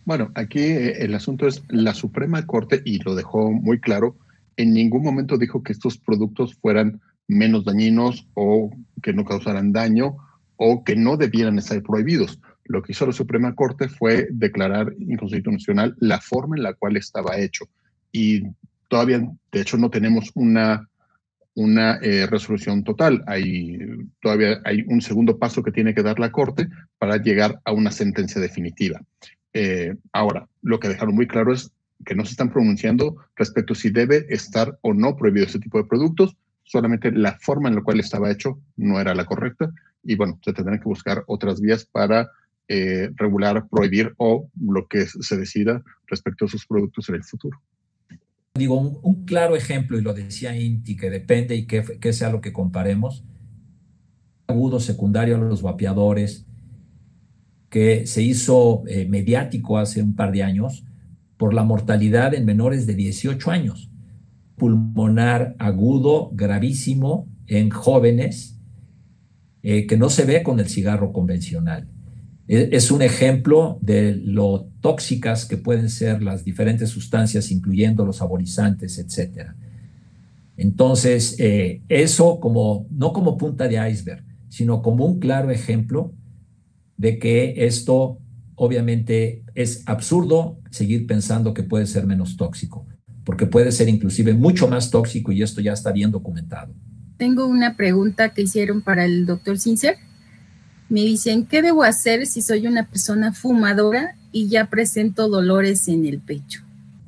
Bueno, aquí el asunto es la Suprema Corte, y lo dejó muy claro, en ningún momento dijo que estos productos fueran menos dañinos o que no causaran daño o que no debieran estar prohibidos. Lo que hizo la Suprema Corte fue declarar inconstitucional la forma en la cual estaba hecho. Y todavía, de hecho, no tenemos una resolución total. Todavía hay un segundo paso que tiene que dar la Corte para llegar a una sentencia definitiva. Ahora, lo que dejaron muy claro es que no se están pronunciando respecto a si debe estar o no prohibido ese tipo de productos, solamente la forma en la cual estaba hecho no era la correcta, y bueno, se tendrán que buscar otras vías para regular, prohibir o lo que se decida respecto a esos productos en el futuro. Digo, un claro ejemplo, y lo decía Inti, que depende y que sea lo que comparemos, agudo secundario a los vapeadores, que se hizo mediático hace un par de años por la mortalidad en menores de 18 años. Pulmonar agudo, gravísimo, en jóvenes, que no se ve con el cigarro convencional. Es un ejemplo de lo tóxicas que pueden ser las diferentes sustancias, incluyendo los saborizantes, etc. Entonces, eso no como punta de iceberg, sino como un claro ejemplo de que esto obviamente es absurdo seguir pensando que puede ser menos tóxico, porque puede ser inclusive mucho más tóxico, y esto ya está bien documentado. Tengo una pregunta que hicieron para el doctor Zinsser. Me dicen, ¿qué debo hacer si soy una persona fumadora y ya presento dolores en el pecho?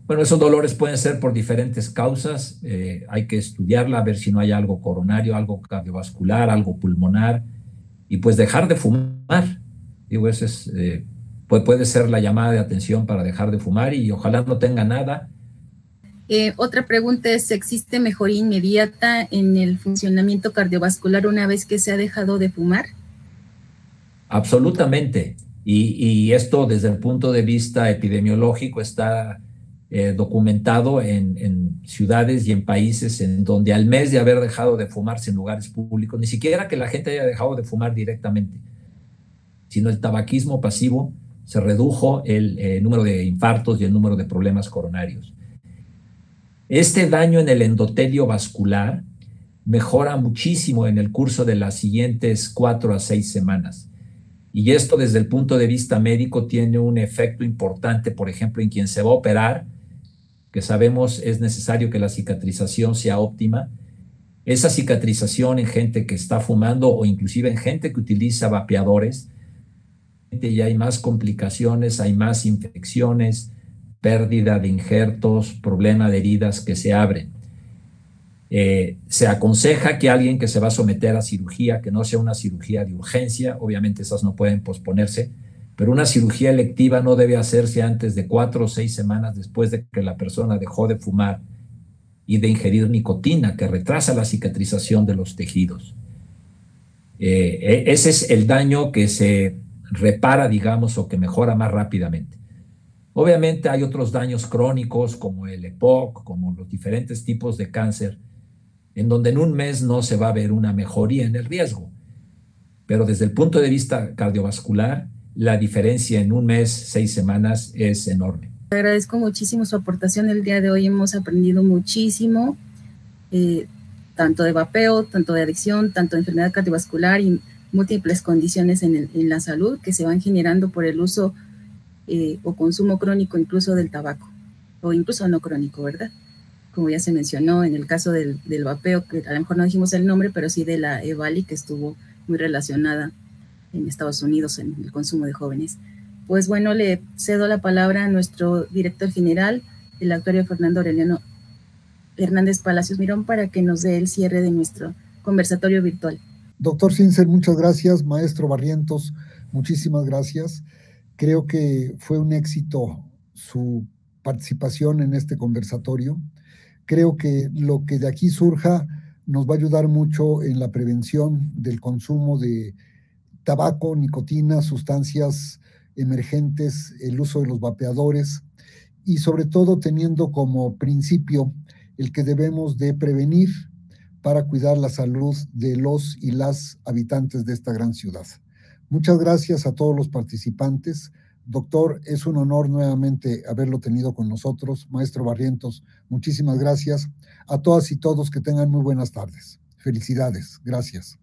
Bueno, esos dolores pueden ser por diferentes causas. Hay que estudiarla, a ver si no hay algo coronario, algo cardiovascular, algo pulmonar, y pues dejar de fumar. Digo, eso es, puede ser la llamada de atención para dejar de fumar, y ojalá no tenga nada. Otra pregunta es, ¿existe mejoría inmediata en el funcionamiento cardiovascular una vez que se ha dejado de fumar? Absolutamente. Y esto desde el punto de vista epidemiológico está documentado en ciudades y en países en donde al mes de haber dejado de fumarse en lugares públicos, ni siquiera que la gente haya dejado de fumar directamente, sino el tabaquismo pasivo, se redujo el número de infartos y el número de problemas coronarios. Este daño en el endotelio vascular mejora muchísimo en el curso de las siguientes 4 a 6 semanas. Y esto desde el punto de vista médico tiene un efecto importante, por ejemplo, en quien se va a operar, que sabemos es necesario que la cicatrización sea óptima. Esa cicatrización en gente que está fumando o inclusive en gente que utiliza vapeadores, ya hay más complicaciones, hay más infecciones, pérdida de injertos, problema de heridas que se abren. Se aconseja que alguien que se va a someter a cirugía, que no sea una cirugía de urgencia, obviamente esas no pueden posponerse, pero una cirugía electiva no debe hacerse antes de 4 o 6 semanas después de que la persona dejó de fumar y de ingerir nicotina, que retrasa la cicatrización de los tejidos. Ese es el daño que se repara, digamos, o que mejora más rápidamente. Obviamente hay otros daños crónicos como el EPOC, como los diferentes tipos de cáncer, en donde en un mes no se va a ver una mejoría en el riesgo. Pero desde el punto de vista cardiovascular, la diferencia en un mes, 6 semanas, es enorme. Agradezco muchísimo su aportación el día de hoy, hemos aprendido muchísimo. tanto de vapeo, tanto de adicción, tanto de enfermedad cardiovascular y múltiples condiciones en la salud que se van generando por el uso o consumo crónico incluso del tabaco, o incluso no crónico, ¿verdad? Como ya se mencionó en el caso del vapeo, que a lo mejor no dijimos el nombre, pero sí de la EVALI, que estuvo muy relacionada en Estados Unidos en el consumo de jóvenes. Pues bueno, le cedo la palabra a nuestro director general, el actuario Fernando Aureliano Hernández Palacios Mirón, para que nos dé el cierre de nuestro conversatorio virtual. Doctor Sincer, muchas gracias. Maestro Barrientos, muchísimas gracias. Creo que fue un éxito su participación en este conversatorio. Creo que lo que de aquí surja nos va a ayudar mucho en la prevención del consumo de tabaco, nicotina, sustancias emergentes, el uso de los vapeadores y sobre todo teniendo como principio el que debemos de prevenir para cuidar la salud de los y las habitantes de esta gran ciudad. Muchas gracias a todos los participantes. Doctor, es un honor nuevamente haberlo tenido con nosotros. Maestro Barrientos, muchísimas gracias. A todas y todos que tengan muy buenas tardes. Felicidades. Gracias.